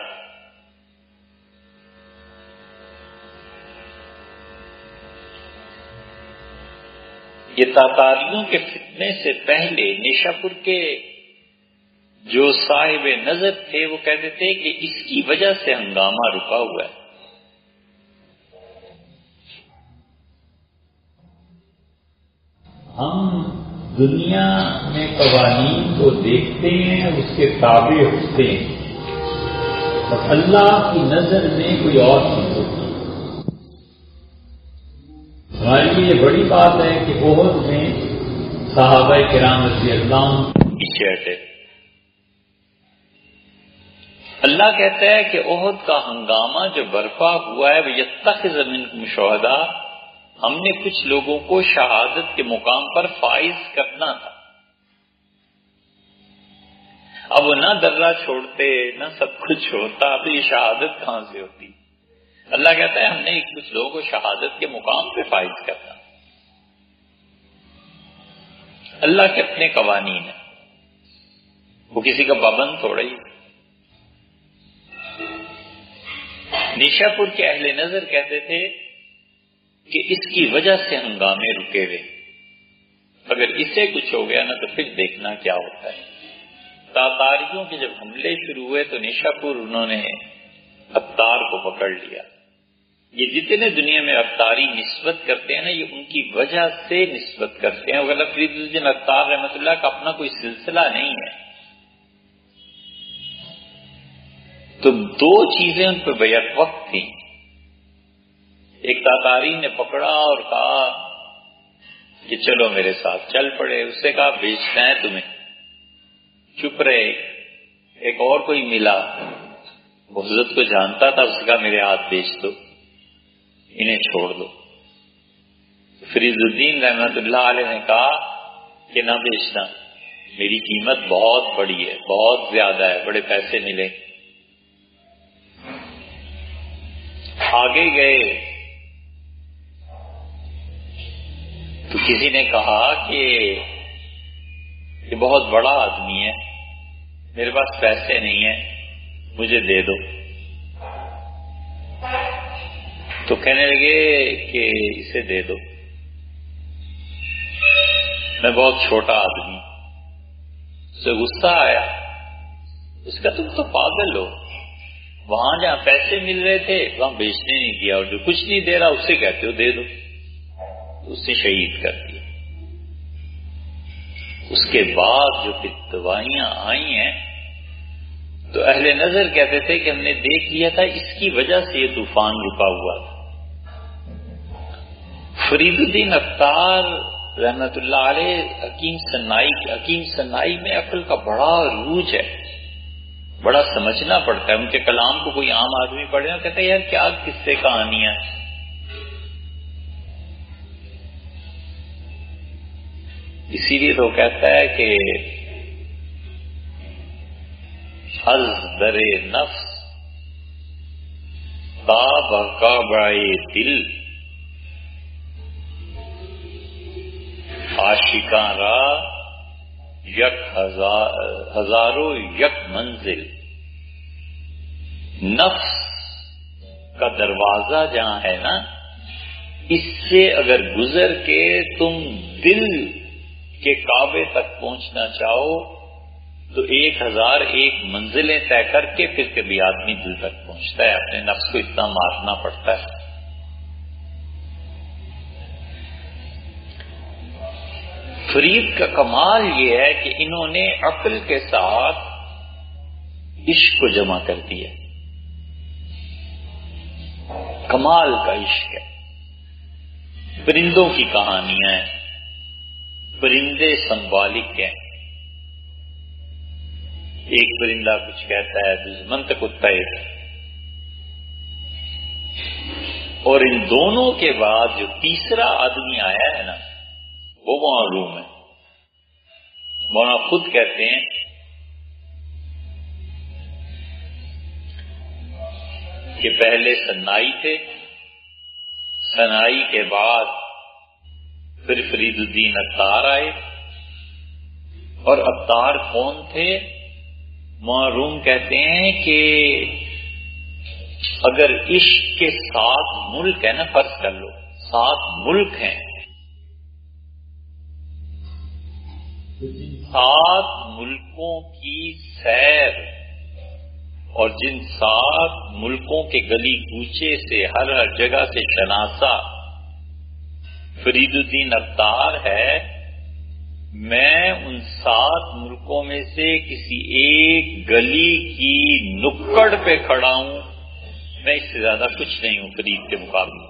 یہ تاتاریوں کے فتنے سے پہلے نیشاپور کے جو صاحب نظر تھے وہ کہتے تھے کہ اس کی وجہ سے ہنگامہ رکا ہوا ہے۔ ہم دنیا میں قوانین کو دیکھتے ہیں، اس کے تابع ہوتے ہیں، اور اللہ کی نظر میں کوئی اور چیز ہوتی ہے۔ ہمارے لیے یہ بڑی بات ہے کہ احد میں صحابہ کرام رضی اللہ عنہ پیچھے ہٹے۔ اللہ کہتا ہے کہ احد کا ہنگامہ جو برپا ہوا ہے وَيَتَّخِذَ مِنكُمْ شُهَدَاءَ، ہم نے کچھ لوگوں کو شہادت کے مقام پر فائز کرنا تھا۔ اب وہ نہ درہ چھوڑتے نہ سب کچھ ہوتا تو یہ شہادت کہاں سے ہوتی؟ اللہ کہتا ہے ہم نے کچھ لوگوں کو شہادت کے مقام پہ فائز کرنا۔ اللہ کے اپنے قوانین ہیں، وہ کسی کا پابند تھوڑا ہی۔ نیشاپور کے اہل نظر کہتے تھے کہ اس کی وجہ سے ہنگامے رکے ہوئے، اگر اسے کچھ ہو گیا نا تو پھر دیکھنا کیا ہوتا ہے۔ تاتاریوں کے جب حملے شروع ہوئے تو نیشاپور انہوں نے عطار کو پکڑ لیا۔ یہ جتنے دنیا میں عطاری نسبت کرتے ہیں نا، یہ ان کی وجہ سے نسبت کرتے ہیں، وغیرہ فرید الدین عطار رحمۃ اللہ کا اپنا کوئی سلسلہ نہیں ہے۔ تو 2 چیزیں ان پہ بیک وقت تھیں۔ ایک تاتاری نے پکڑا اور کہا کہ چلو میرے ساتھ، چل پڑے، اس سے کہا بیچنا ہے تمہیں، چپ رہے۔ ایک اور کوئی ملا، وہ حضرت کو جانتا تھا، اس نے کہا میرے ہاتھ بیچ دو، انہیں چھوڑ دو۔ فرید الدین رحمت اللہ علیہ نے کہا کہ نہ بیچنا، میری قیمت بہت بڑی ہے، بہت زیادہ ہے، بڑے پیسے ملے۔ آگے گئے تو کسی نے کہا کہ یہ بہت بڑا آدمی ہے، میرے پاس پیسے نہیں ہیں، مجھے دے دو۔ تو کہنے لگے کہ اسے دے دو، میں بہت چھوٹا آدمی۔ اسے غصہ آیا، اس کا تم تو پاگل ہو، وہاں جہاں پیسے مل رہے تھے وہاں بیچنے نہیں دیا، اور جو کچھ نہیں دے رہا اس سے کہتے ہو دے دو۔ اس سے شہید کر دیا۔ اس کے بعد جو فتوائیاں آئی ہیں تو اہل نظر کہتے تھے کہ ہم نے دیکھ لیا تھا اس کی وجہ سے یہ طوفان رکا ہوا تھا۔ فرید الدین عطار رحمت اللہ علیہ حکیم صنائی میں عقل کا بڑا عروج ہے، بڑا سمجھنا پڑتا ہے۔ ان کے کلام کو کوئی عام آدمی پڑھے نا، کہتا ہے یار کیا قصے کہانیاں۔ اسی لیے تو کہتا ہے کہ از در نفس تاب کعبۂ دل، عاشقاں را یک ہزاروں یک منزل۔ نفس کا دروازہ جہاں ہے نا، اس سے اگر گزر کے تم دل کہ کعبے تک پہنچنا چاہو تو 1001 منزلیں طے کر کے پھر کبھی آدمی دل تک پہنچتا ہے. اپنے نفس کو اتنا مارنا پڑتا ہے. فرید کا کمال یہ ہے کہ انہوں نے عقل کے ساتھ عشق کو جمع کر دیا. کمال کا عشق ہے. پرندوں کی کہانیاں ہیں، پرندے سمبالک ہیں. ایک پرندہ کچھ کہتا ہے، دشمن تک کتا ہے. اور ان دونوں کے بعد جو تیسرا آدمی آیا ہے نا، وہ معلوم ہے. مولانا خود کہتے ہیں کہ پہلے سنائی تھے، سنائی کے بعد پھر فرید الدین عطار آئے. اور عطار کون تھے؟ معروم کہتے ہیں کہ اگر عشق کے 7 ملک ہے نا، فرض کر لو 7 ملک ہیں، 7 ملکوں کی سیر اور جن 7 ملکوں کے گلی کوچے سے ہر جگہ سے شناسا فرید الدین عطار ہے، میں ان 7 ملکوں میں سے کسی ایک گلی کی نکڑ پہ کھڑا ہوں، میں اس سے زیادہ کچھ نہیں ہوں فرید کے مقابلے.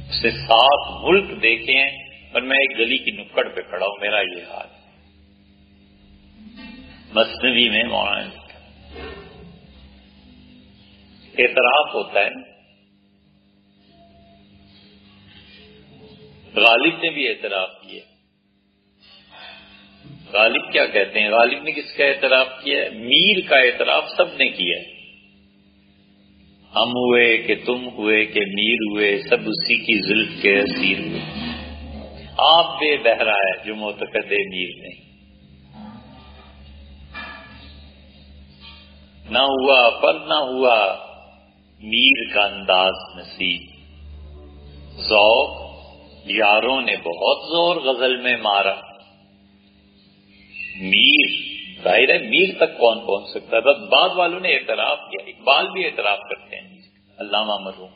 اسے 7 ملک دیکھے ہیں اور میں ایک گلی کی نکڑ پہ کھڑا ہوں، میرا یہ حال ہے. مثنوی میں مولانا نے اعتراف ہوتا ہے. غالب نے بھی اعتراف کیا. غالب کیا کہتے ہیں؟ غالب نے کس کا اعتراف کیا ہے؟ میر کا اعتراف سب نے کیا ہے. ہم ہوئے کہ تم ہوئے کہ میر ہوئے، سب اسی کی زلف کے اسیر ہوئے. آپ بے بہرا ہے جو معتقد میر نہیں. نہ ہوا پر نہ ہوا میر کا انداز نصیب. ذوق یاروں نے بہت زور غزل میں مارا. میر ظاہر ہے میر تک کون پہنچ سکتا ہے؟ بس بعد والوں نے اعتراف کیا. اقبال بھی اعتراف کرتے ہیں، علامہ مرحوم.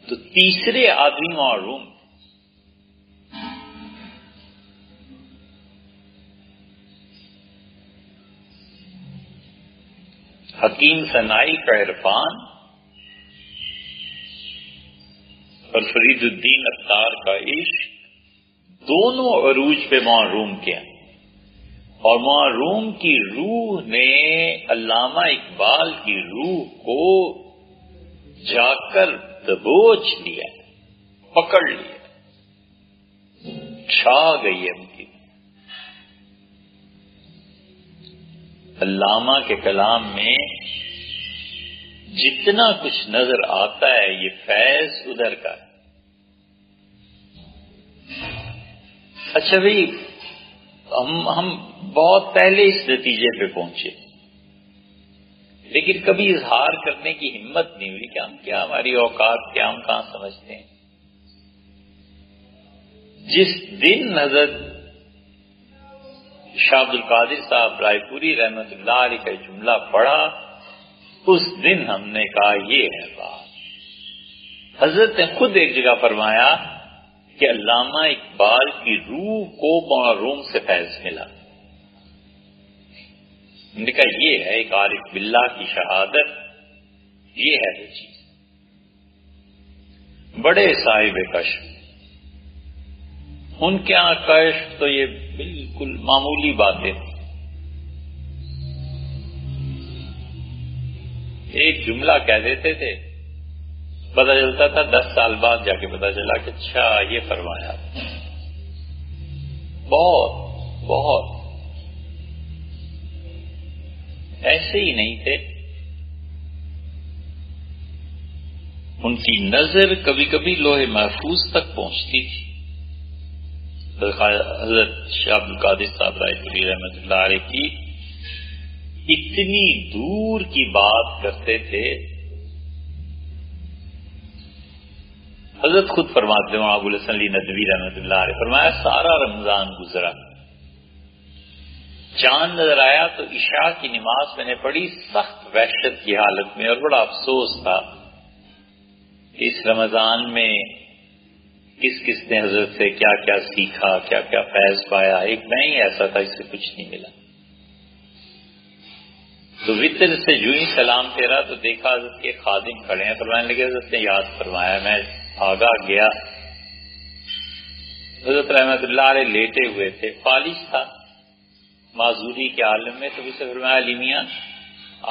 تو تیسرے آدمی معروم حکیم سنائی کا عرفان اور فرید الدین عطار کا عشق دونوں عروج پہ معروم کیا. اور معروم کی روح نے علامہ اقبال کی روح کو جا کر دبوچ لیا، پکڑ لیا، چھا گئی ہے ان کی. علامہ کے کلام میں جتنا کچھ نظر آتا ہے یہ فیض ادھر کا ہے. اچھا بھائی، ہم بہت پہلے اس نتیجے پہ پہنچے، لیکن کبھی اظہار کرنے کی ہمت نہیں ہوئی کہ ہم کیا، ہماری اوقات کیا، ہم کہاں سمجھتے ہیں. جس دن حضرت شاہ عبد القادر صاحب رائے پوری رحمت اللہ علیہ کا جملہ پڑھا، اس دن ہم نے کہا یہ ہے بات. حضرت نے خود ایک جگہ فرمایا کہ علامہ اقبال کی روح کو معروم سے فیض ملا. ہم نے کہا یہ ہے ایک عارف باللہ کی شہادت، یہ ہے وہ چیز. بڑے صاحب کشف، ان کے یہاں کشف تو یہ بالکل معمولی باتیں تھیں. ایک جملہ کہہ دیتے تھے، پتہ چلتا تھا 10 سال بعد جا کے پتہ چلا کہ اچھا یہ فرمایا. بہت بہت ایسے ہی نہیں تھے. ان کی نظر کبھی کبھی لوح محفوظ تک پہنچتی تھی. حضرت شاہ عبد القادر صاحب رائے پوری رحمۃ اللہ علیہ کی اتنی دور کی بات کرتے تھے، حضرت خود فرماتے ہیں ابو الحسن علی ندوی رحمۃ اللہ علیہ، فرمایا سارا رمضان گزرا، چاند نظر آیا تو عشاء کی نماز میں نے پڑھی سخت وحشت کی حالت میں، اور بڑا افسوس تھا کہ اس رمضان میں کس کس نے حضرت سے کیا کیا سیکھا، کیا کیا فیض پایا، ایک میں ہی ایسا تھا اس سے کچھ نہیں ملا۔ تو وطر سے جو ہی سلام پھیرا تو دیکھا حضرت کے خادم کھڑے ہیں، فرمانے لگے حضرت نے یاد فرمایا، میں آگا گیا، حضرت رحمت اللہ علیہ لیٹے ہوئے تھے، فالج تھا، معذوری کے عالم میں، تو اسے فرمایا علی میاں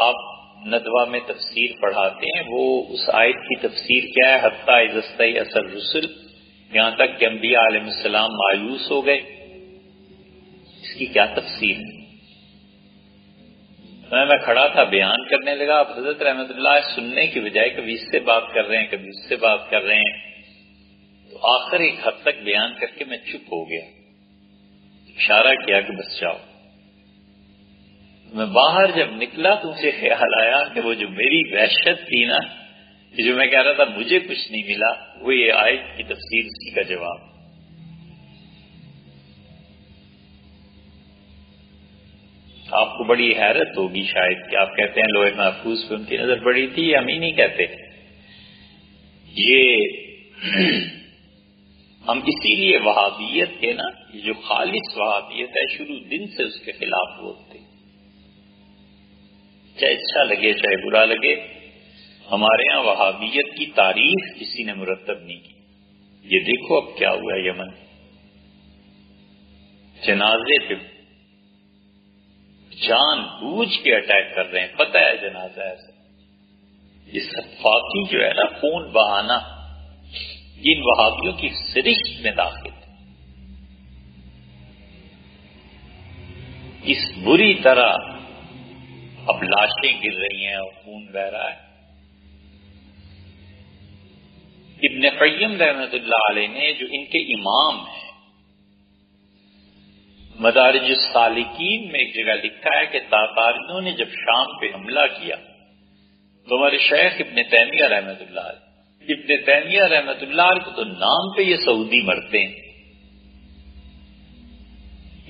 آپ ندوہ میں تفسیر پڑھاتے ہیں، وہ اس آیت کی تفسیر کیا ہے، حتیٰ اذا استیأس الرسل، یہاں تک کہ انبیاء علیہ السلام مایوس ہو گئے، اس کی کیا تفسیر ہے؟ میں کھڑا تھا بیان کرنے لگا، اب حضرت رحمت اللہ سننے کی بجائے کبھی اس سے بات کر رہے ہیں کبھی اس سے بات کر رہے ہیں، تو آخر ایک حد تک بیان کر کے میں چپ ہو گیا، اشارہ کیا کہ بس جاؤ۔ میں باہر جب نکلا تو مجھے خیال آیا کہ وہ جو میری وحشت تھی نا، کہ جو میں کہہ رہا تھا مجھے کچھ نہیں ملا، وہ یہ آیت کی تفسیر اسی کا جواب۔ آپ کو بڑی حیرت ہوگی شاید کہ آپ کہتے ہیں لوح محفوظ پہ ان کی نظر پڑی تھی، ہم ہی نہیں کہتے، یہ ہم اسی لیے وہابیت کے نا، یہ جو خالص وہابیت ہے شروع دن سے اس کے خلاف بولتے، چاہے اچھا لگے چاہے برا لگے، ہمارے ہاں وہابیت کی تاریخ کسی نے مرتب نہیں کی۔ یہ دیکھو اب کیا ہوا یمن، جنازے پہ جان بوجھ کے اٹیک کر رہے ہیں، پتہ ہے جنازہ ایسا، یہ سفاکی جو ہے نا خون بہانا، ان وہابیوں کی سرشت میں داخل ہے، اس بری طرح اب لاشیں گر رہی ہیں اور خون بہ رہا ہے۔ ابن قیم رحمۃ اللہ علیہ نے جو ان کے امام ہیں، مدارج السالکین میں ایک جگہ لکھا ہے کہ تاتاریوں نے جب شام پہ حملہ کیا تو ہمارے شیخ ابن تیمیہ رحمۃ اللہ علیہ، ابن تیمیہ رحمۃ اللہ علیہ کو تو نام پہ یہ سعودی مرتے ہیں،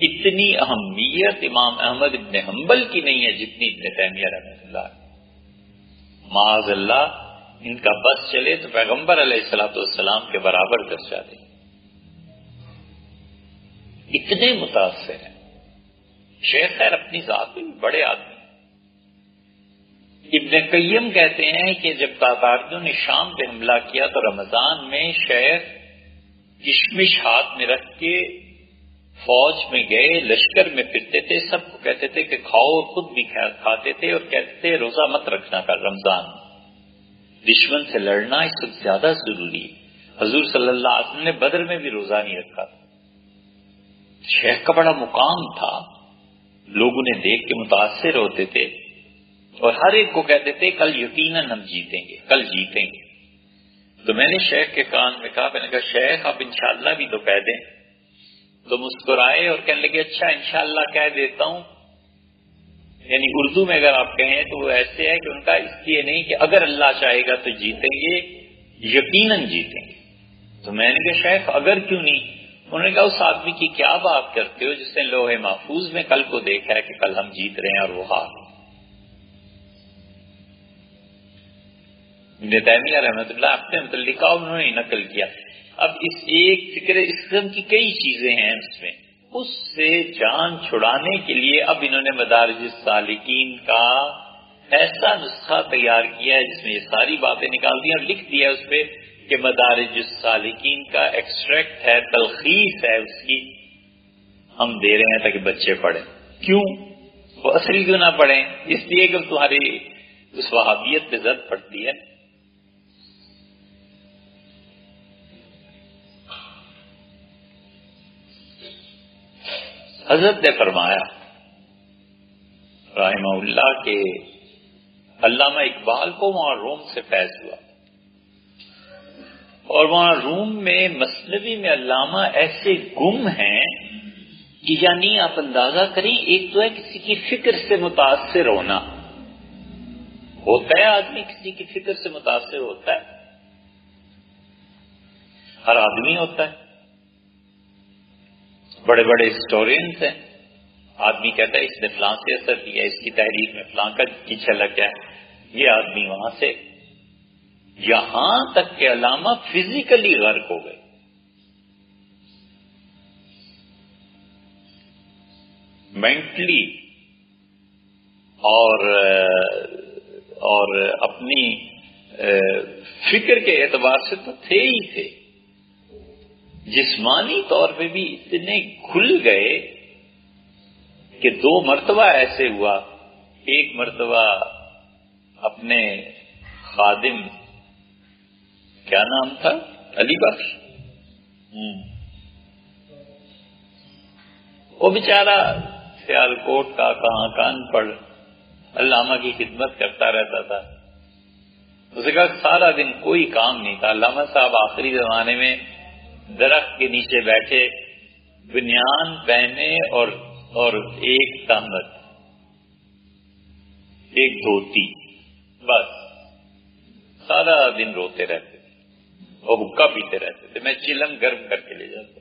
اتنی اہمیت امام احمد ابن حنبل کی نہیں ہے جتنی ابن تیمیہ رحمۃ اللہ علیہ۔ معاذ اللہ ان کا بس چلے تو پیغمبر علیہ الصلوۃ والسلام کے برابر درجہ دیں، اتنے متاثر ہیں۔ شیخ خیر اپنی ذات میں بڑے آدمی، ابن قیم کہتے ہیں کہ جب تاتاریوں نے شام پہ حملہ کیا تو رمضان میں شیخ کشمش ہاتھ میں رکھ کے فوج میں گئے، لشکر میں پھرتے تھے، سب کو کہتے تھے کہ کھاؤ، خود بھی کھاتے تھے، اور کہتے تھے روزہ مت رکھنا کر رمضان، دشمن سے لڑنا اس وقت زیادہ ضروری ہے۔ حضور صلی اللہ علیہ وسلم نے بدر میں بھی روزہ نہیں رکھا تھا۔ شیخ کا بڑا مقام تھا، لوگ انہیں دیکھ کے متاثر ہوتے تھے اور ہر ایک کو کہتے تھے کل یقیناً ہم جیتیں گے، کل جیتیں گے۔ تو میں نے شیخ کے کان میں کہا، میں نے کہا شیخ آپ انشاءاللہ بھی تو کہہ دیں، تو مسکرائے اور کہنے لگے اچھا انشاءاللہ کہہ دیتا ہوں، یعنی اردو میں اگر آپ کہیں تو وہ ایسے ہے کہ ان کا اس لیے نہیں کہ اگر اللہ چاہے گا تو جیتیں گے، یقیناً جیتیں گے۔ تو میں نے کہا شیخ اگر کیوں نہیں؟ انہوں نے کہا اس آدمی کی کیا بات کرتے ہو جس نے لوح محفوظ میں کل کو دیکھا ہے کہ کل ہم جیت رہے ہیں اور وہ ہار۔ ابن تیمیہ رحمۃ اللہ اپنے متعلقہ انہوں نے نقل کیا۔ اب اس ایک فکر اس قسم کی کئی چیزیں ہیں اس میں، اس سے جان چھڑانے کے لیے اب انہوں نے مدارج السالکین کا ایسا نسخہ تیار کیا ہے جس میں یہ ساری باتیں نکال دی اور لکھ دیا اس پہ کہ مدارج السالکین کا ایکسٹریکٹ ہے، تلخیص ہے اس کی، ہم دے رہے ہیں تاکہ بچے پڑھیں۔ کیوں؟ وہ اصل کیوں نہ پڑھیں؟ اس لیے کہ تمہاری اس وہابیت پہ زد پڑتی ہے۔ حضرت نے فرمایا رحمہ اللہ کہ علامہ اقبال کو وہاں روم سے فیض ہوا، اور وہاں روم میں مثنوی میں علامہ ایسے گم ہیں کہ یعنی آپ اندازہ کریں، ایک تو ہے کسی کی فکر سے متاثر ہونا، ہوتا ہے آدمی کسی کی فکر سے متاثر ہوتا ہے، ہر آدمی ہوتا ہے. بڑے بڑے ہسٹورینس ہیں، آدمی کہتا ہے اس نے فلاں سے اثر کیا، اس کی تحریک میں فلاں کا کی چھلک ہے، یہ آدمی وہاں سے، یہاں تک کہ علامہ فزیکلی غرق ہو گئے. مینٹلی اور اپنی فکر کے اعتبار سے تو تھے ہی تھے، جسمانی طور پہ بھی اتنے کھل گئے کہ 2 مرتبہ ایسے ہوا. ایک مرتبہ اپنے خادم، کیا نام تھا، علی بخش، وہ بیچارہ سیالکوٹ کا کہاں کان پڑ علامہ کی خدمت کرتا رہتا تھا. اسے کہا سارا دن کوئی کام نہیں تھا. علامہ صاحب آخری زمانے میں درخت کے نیچے بیٹھے، بنیان پہنے اور ایک تہمت، ایک دھوتی، بس سارا دن روتے رہتے تھے اور حقہ پیتے رہتے تھے. میں چلم گرم کر کے لے جاتا،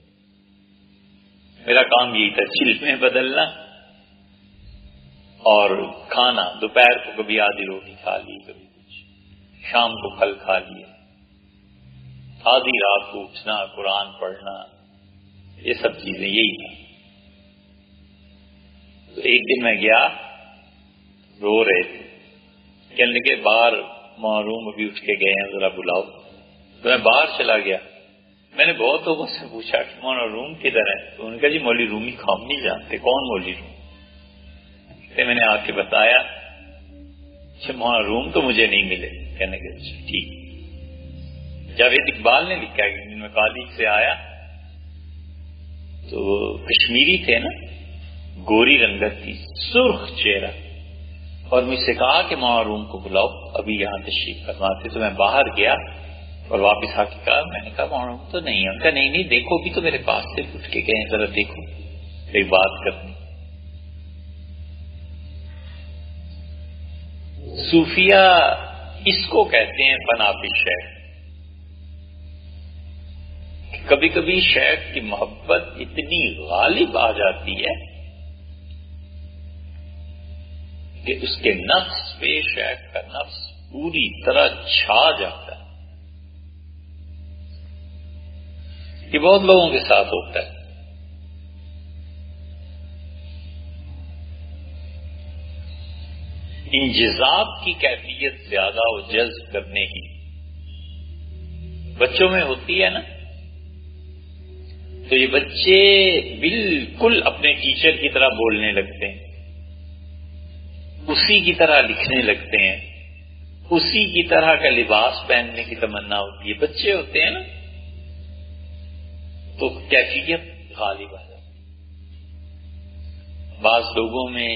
میرا کام یہی تھا، چلمیں بدلنا اور کھانا. دوپہر کو کبھی آدھی روٹی کھا لی، کبھی کچھ، شام کو پھل کھا لیا، آدھی رات کو اٹھنا، قرآن پڑھنا، یہ سب چیزیں یہی تھا. تو ایک دن میں گیا، رو رہے تھے، کہنے لگے باہر معروم ابھی اٹھ کے گئے ہیں، ذرا بلاؤ. تو میں باہر چلا گیا. میں نے بہت لوگوں سے پوچھا کہ مولانا روم کدھر ہے، تو انہوں نے کہا جی مولوی رومی کو ہم نہیں جانتے. کون مولوی روم؟ پھر میں نے آ کے بتایا کہ مولانا روم تو مجھے نہیں ملے. کہنے کے ٹھیک. جاوید اقبال نے لکھا کہ میں کالج سے آیا تو کشمیری تھے نا، گوری رنگت تھی، سرخ چہرہ، اور مجھ سے کہا کہ مولانا روم کو بلاؤ، ابھی یہاں تشریف فرماتے. تو میں باہر گیا اور واپس آ کے کہا، میں نے کہا مولانا روم تو نہیں ہے. ان کا نہیں دیکھو، بھی تو میرے پاس سے اٹھ کے گئے، ذرا دیکھو، ایک بات کرنی. صوفیہ اس کو کہتے ہیں فنا فی شیخ. کبھی کبھی شیخ کی محبت اتنی غالب آ جاتی ہے کہ اس کے نفس پہ شیخ کا نفس پوری طرح چھا جاتا ہے. یہ بہت لوگوں کے ساتھ ہوتا ہے. انجذاب کی کیفیت زیادہ و جذب کرنے کی بچوں میں ہوتی ہے نا، تو یہ بچے بالکل اپنے ٹیچر کی طرح بولنے لگتے ہیں، اسی کی طرح لکھنے لگتے ہیں، اسی کی طرح کا لباس پہننے کی تمنا ہوتی ہے. بچے ہوتے ہیں نا تو کیفیت غالب آ جاتی. بعض لوگوں میں،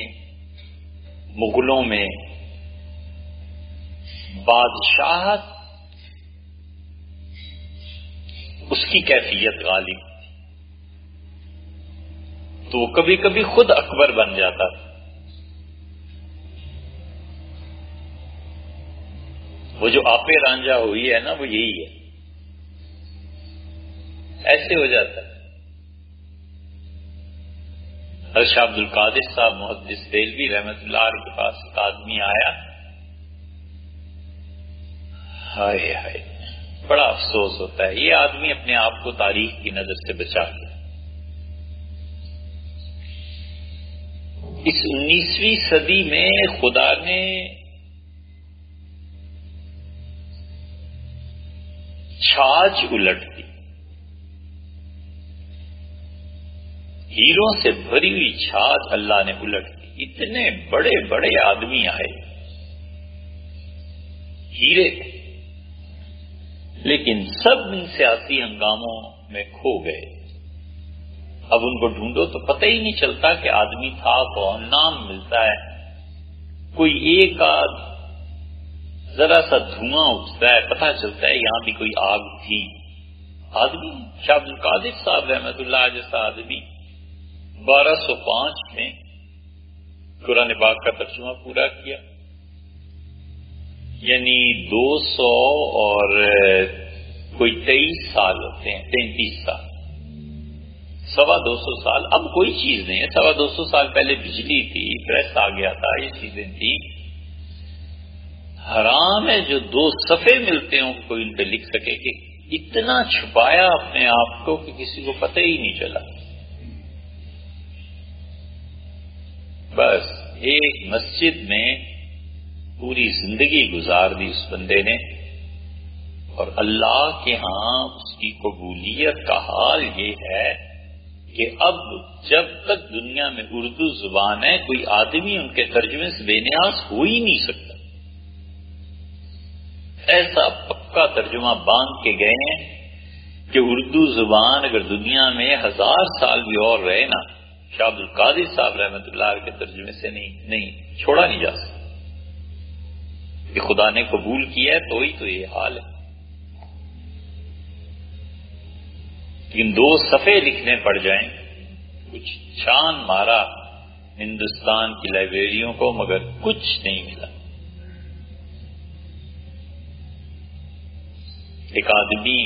مغلوں میں بادشاہت اس کی کیفیت غالب تھی، تو وہ کبھی کبھی خود اکبر بن جاتا تھا. وہ جو آپے رانجھا ہوئی ہے نا، وہ یہی ہے، ایسے ہو جاتا ہے. حضرت شاہ عبد القادر صاحب محدث دہلوی رحمۃ اللہ علیہ کے پاس ایک آدمی آیا، ہائے ہائے بڑا افسوس ہوتا ہے، یہ آدمی اپنے آپ کو تاریخ کی نظر سے بچا لیا. اس 19ویں صدی میں خدا نے چھاچ الٹ دی، ہیروں سے بھری ہوئی چھاچ اللہ نے الٹ دی. اتنے بڑے بڑے آدمی آئے، ہیرے تھے، لیکن سب ان سیاسی ہنگاموں میں کھو گئے. اب ان کو ڈھونڈو تو پتہ ہی نہیں چلتا کہ آدمی تھا کون. نام ملتا ہے، کوئی ایک آدھ ذرا سا دھواں اٹھتا ہے، پتہ چلتا ہے یہاں بھی کوئی آگ تھی. آدمی شاہ عبد القادر صاحب رحمۃ اللہ جیسا آدمی 1205 میں قرآن پاک کا ترجمہ پورا کیا، یعنی 200 اور کوئی 23 سال ہوتے ہیں، 33 سال، 250 سال اب کوئی چیز نہیں ہے۔ 250 سال پہلے بجلی تھی، پریس آ گیا تھا، یہ چیزیں تھیں۔ حرام ہے جو 2 صفحے ملتے ہوں کوئی ان پہ لکھ سکے کہ اتنا چھپایا اپنے آپ کو کہ کسی کو پتہ ہی نہیں چلا۔ بس ایک مسجد میں پوری زندگی گزار دی اس بندے نے، اور اللہ کے ہاں اس کی قبولیت کا حال یہ ہے کہ اب جب تک دنیا میں اردو زبان ہے کوئی آدمی ان کے ترجمے سے بے نیاز ہو ہی نہیں سکتا۔ ایسا پکا ترجمہ باندھ کے گئے ہیں کہ اردو زبان اگر دنیا میں 1000 سال بھی اور رہے نا، شاہ عبد القادر صاحب رحمۃ اللہ علیہ کے ترجمے سے نہیں چھوڑا نہیں جا سکتا۔ کہ خدا نے قبول کیا ہے تو ہی تو یہ حال ہے۔ لیکن 2 صفحے لکھنے پڑ جائیں، کچھ چھان مارا ہندوستان کی لائبریریوں کو مگر کچھ نہیں ملا۔ ایک آدمی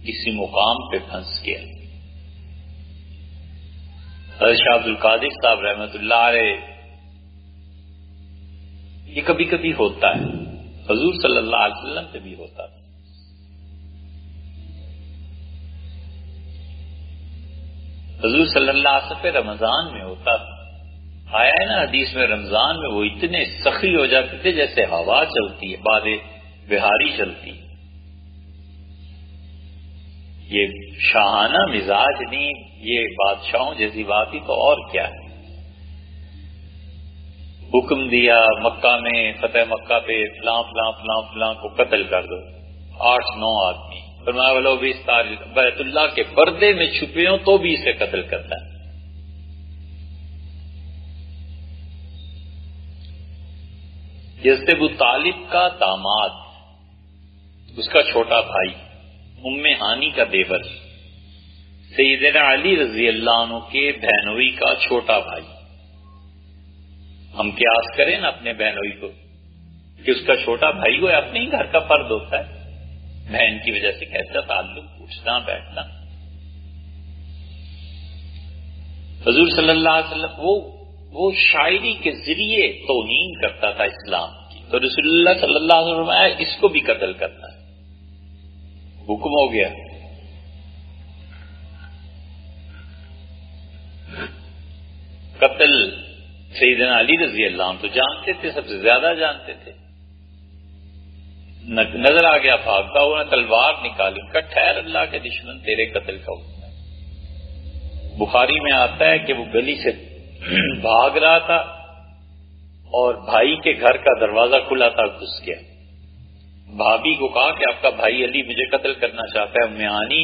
کسی مقام پہ پھنس گیا۔ حضرت شاہ عبد القادر صاحب رحمۃ اللہ علیہ، یہ کبھی کبھی ہوتا ہے، حضور صلی اللہ علیہ وسلم سے بھی ہوتا تھا۔ حضور صلی اللہ علیہ وسلم رمضان میں ہوتا تھا، آیا ہے نا حدیث میں، رمضان میں وہ اتنے سخی ہو جاتے تھے جیسے ہوا چلتی ہے، باد بہاری چلتی ہے۔ یہ شاہانہ مزاج نہیں، یہ بادشاہوں جیسی بات ہی تو اور کیا ہے۔ حکم دیا مکہ میں، فتح مکہ پہ فلاں فلاں فلاں فلاں کو قتل کر دو، 8-9 آدمی، فرمایا ولو بھی بیت اللہ کے پردے میں چھپے ہوں تو بھی اسے قتل کرتا ہے۔ حضرت ابو طالب کا داماد، اس کا چھوٹا بھائی، ام ہانی کا دیور، سیدنا علی رضی اللہ عنہ کے بہنوئی کا چھوٹا بھائی۔ ہم قیاس کریں نا اپنے بہنوئی کو کہ اس کا چھوٹا بھائی وہ اپنے ہی گھر کا فرد ہوتا ہے، بہن کی وجہ سے کیسا تعلق، اٹھنا بیٹھنا۔ حضور صلی اللہ علیہ وسلم وہ شاعری کے ذریعے توہین کرتا تھا اسلام کی، تو رسول اللہ صلی اللہ علیہ وسلم آیا اس کو بھی قتل کرنا ہے، حکم ہو گیا۔ قتل سیدنا علی رضی اللہ عنہ تو جانتے تھے، سب سے زیادہ جانتے تھے۔ نظر آ گیا بھاگتا ہوا، تلوار نکالی، ان کا ٹھہر اللہ کے دشمن، تیرے قتل کا حکم ہے۔ بخاری میں آتا ہے کہ وہ گلی سے بھاگ رہا تھا اور بھائی کے گھر کا دروازہ کھلا تھا، گھس گیا۔ بھابھی کو کہا کہ آپ کا بھائی علی مجھے قتل کرنا چاہتا ہے، ام ہانی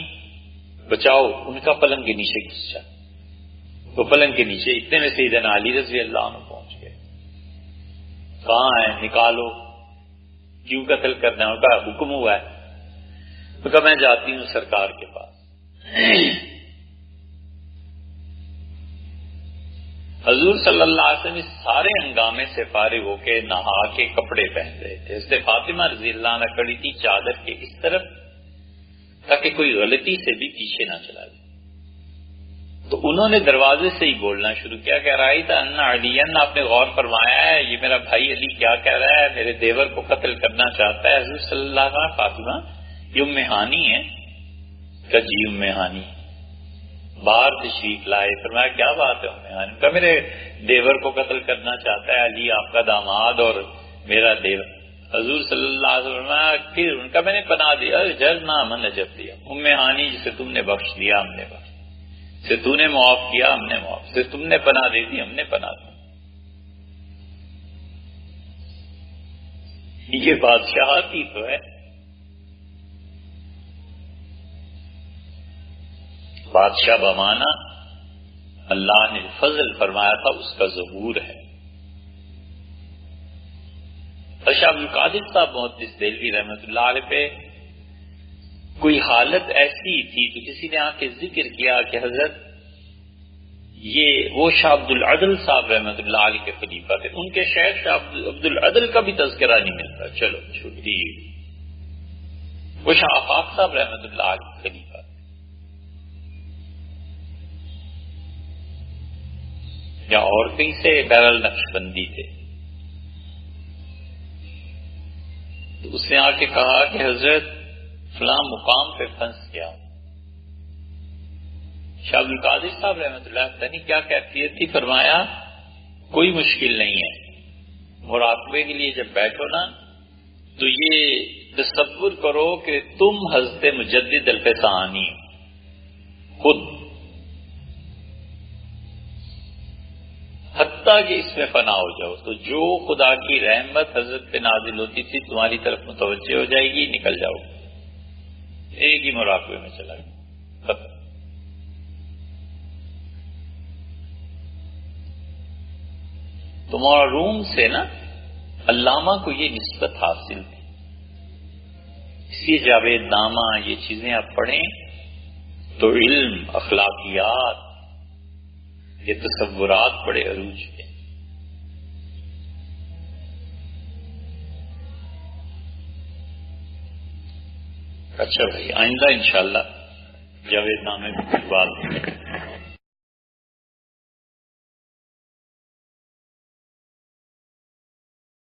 بچاؤ، ان کا پلنگ کے نیچے گھس جا۔ تو پلنگ کے نیچے اتنے میں سیدنا علی رضی اللہ عنہ پہنچ گئے۔ کہاں ہے؟ نکالو، کیوں قتل کرنا ہے؟ ان کا حکم ہوا ہے۔ تو کہا میں جاتی ہوں سرکار کے پاس۔ حضور صلی اللہ علیہ وسلم اس سارے ہنگامے سے فارغ ہو کے نہا کے کپڑے پہن رہے تھے۔ اس سے فاطمہ رضی اللہ عنہ کھڑی تھی چادر کے اس طرف تاکہ کوئی غلطی سے بھی پیچھے نہ چلا جائے۔ تو انہوں نے دروازے سے ہی بولنا شروع کیا کہ رائی تھا انا علی، آپ نے غور فرمایا ہے یہ میرا بھائی علی کیا کہہ رہا ہے، میرے دیور کو قتل کرنا چاہتا ہے۔ حضور صلی اللہ علیہ وسلم، فاطمہ یہ ام ہانی ہے؟ کہ جی ام ہانی۔ باہر تشریف لائے، فرمایا کیا بات ہے ام ہانی؟ کہ میرے دیور کو قتل کرنا چاہتا ہے علی، آپ کا داماد اور میرا دیور۔ حضور صلی اللہ علیہ وسلم پھر ان کا میں نے پناہ دیا، جرنا من نجب دیا، ام ہانی جسے تم نے بخش دیا ہم نے بخش، سے تو نے معاف کیا ہم نے معاف، سے تم نے پناہ دے دی ہم نے پناہ دی۔ یہ بادشاہت ہی تو ہے۔ بادشاہ بمانا اللہ نے فضل فرمایا تھا اس کا ظہور ہے۔ شاہ عبد القادر صاحب محدث دہلوی رحمۃ اللہ علیہ پہ کوئی حالت ایسی تھی تو کسی نے آ کے ذکر کیا کہ حضرت یہ وہ شاہ عبد العدل صاحب رحمۃ اللہ علیہ کے خلیفہ تھے، ان کے شیخ شاہ عبد العدل کا بھی تذکرہ نہیں ملتا۔ چلو چھٹی، وہ شاہ آفاق صاحب رحمۃ اللہ علیہ خلیفہ یا اور کہیں سے بہرحال نقشبندی تھے. تو اس نے آ کے کہا کہ حضرت فلاں مقام پہ پھنس گیا. شاہ عبد القادر صاحب رحمۃ اللہ پتہ نہیں کیا کیفیت تھی، فرمایا کوئی مشکل نہیں ہے، مراقبے کے لیے جب بیٹھو نا تو یہ تصور کرو کہ تم حضرت مجدد الفسانی خود، حتیٰ کہ اس میں فنا ہو جاؤ تو جو خدا کی رحمت حضرت پہ نازل ہوتی تھی تمہاری طرف متوجہ ہو جائے گی، نکل جاؤ. ایک ہی مراقبے میں چلا گیا. تمہارا روم سے نا علامہ کو یہ نسبت حاصل تھی. اس لیے جاوید نامہ یہ چیزیں آپ پڑھیں تو علم، اخلاقیات، یہ تصورات بڑے عروج پہ. اچھا بھائی، آئندہ انشاءاللہ جاوید نامے کی بات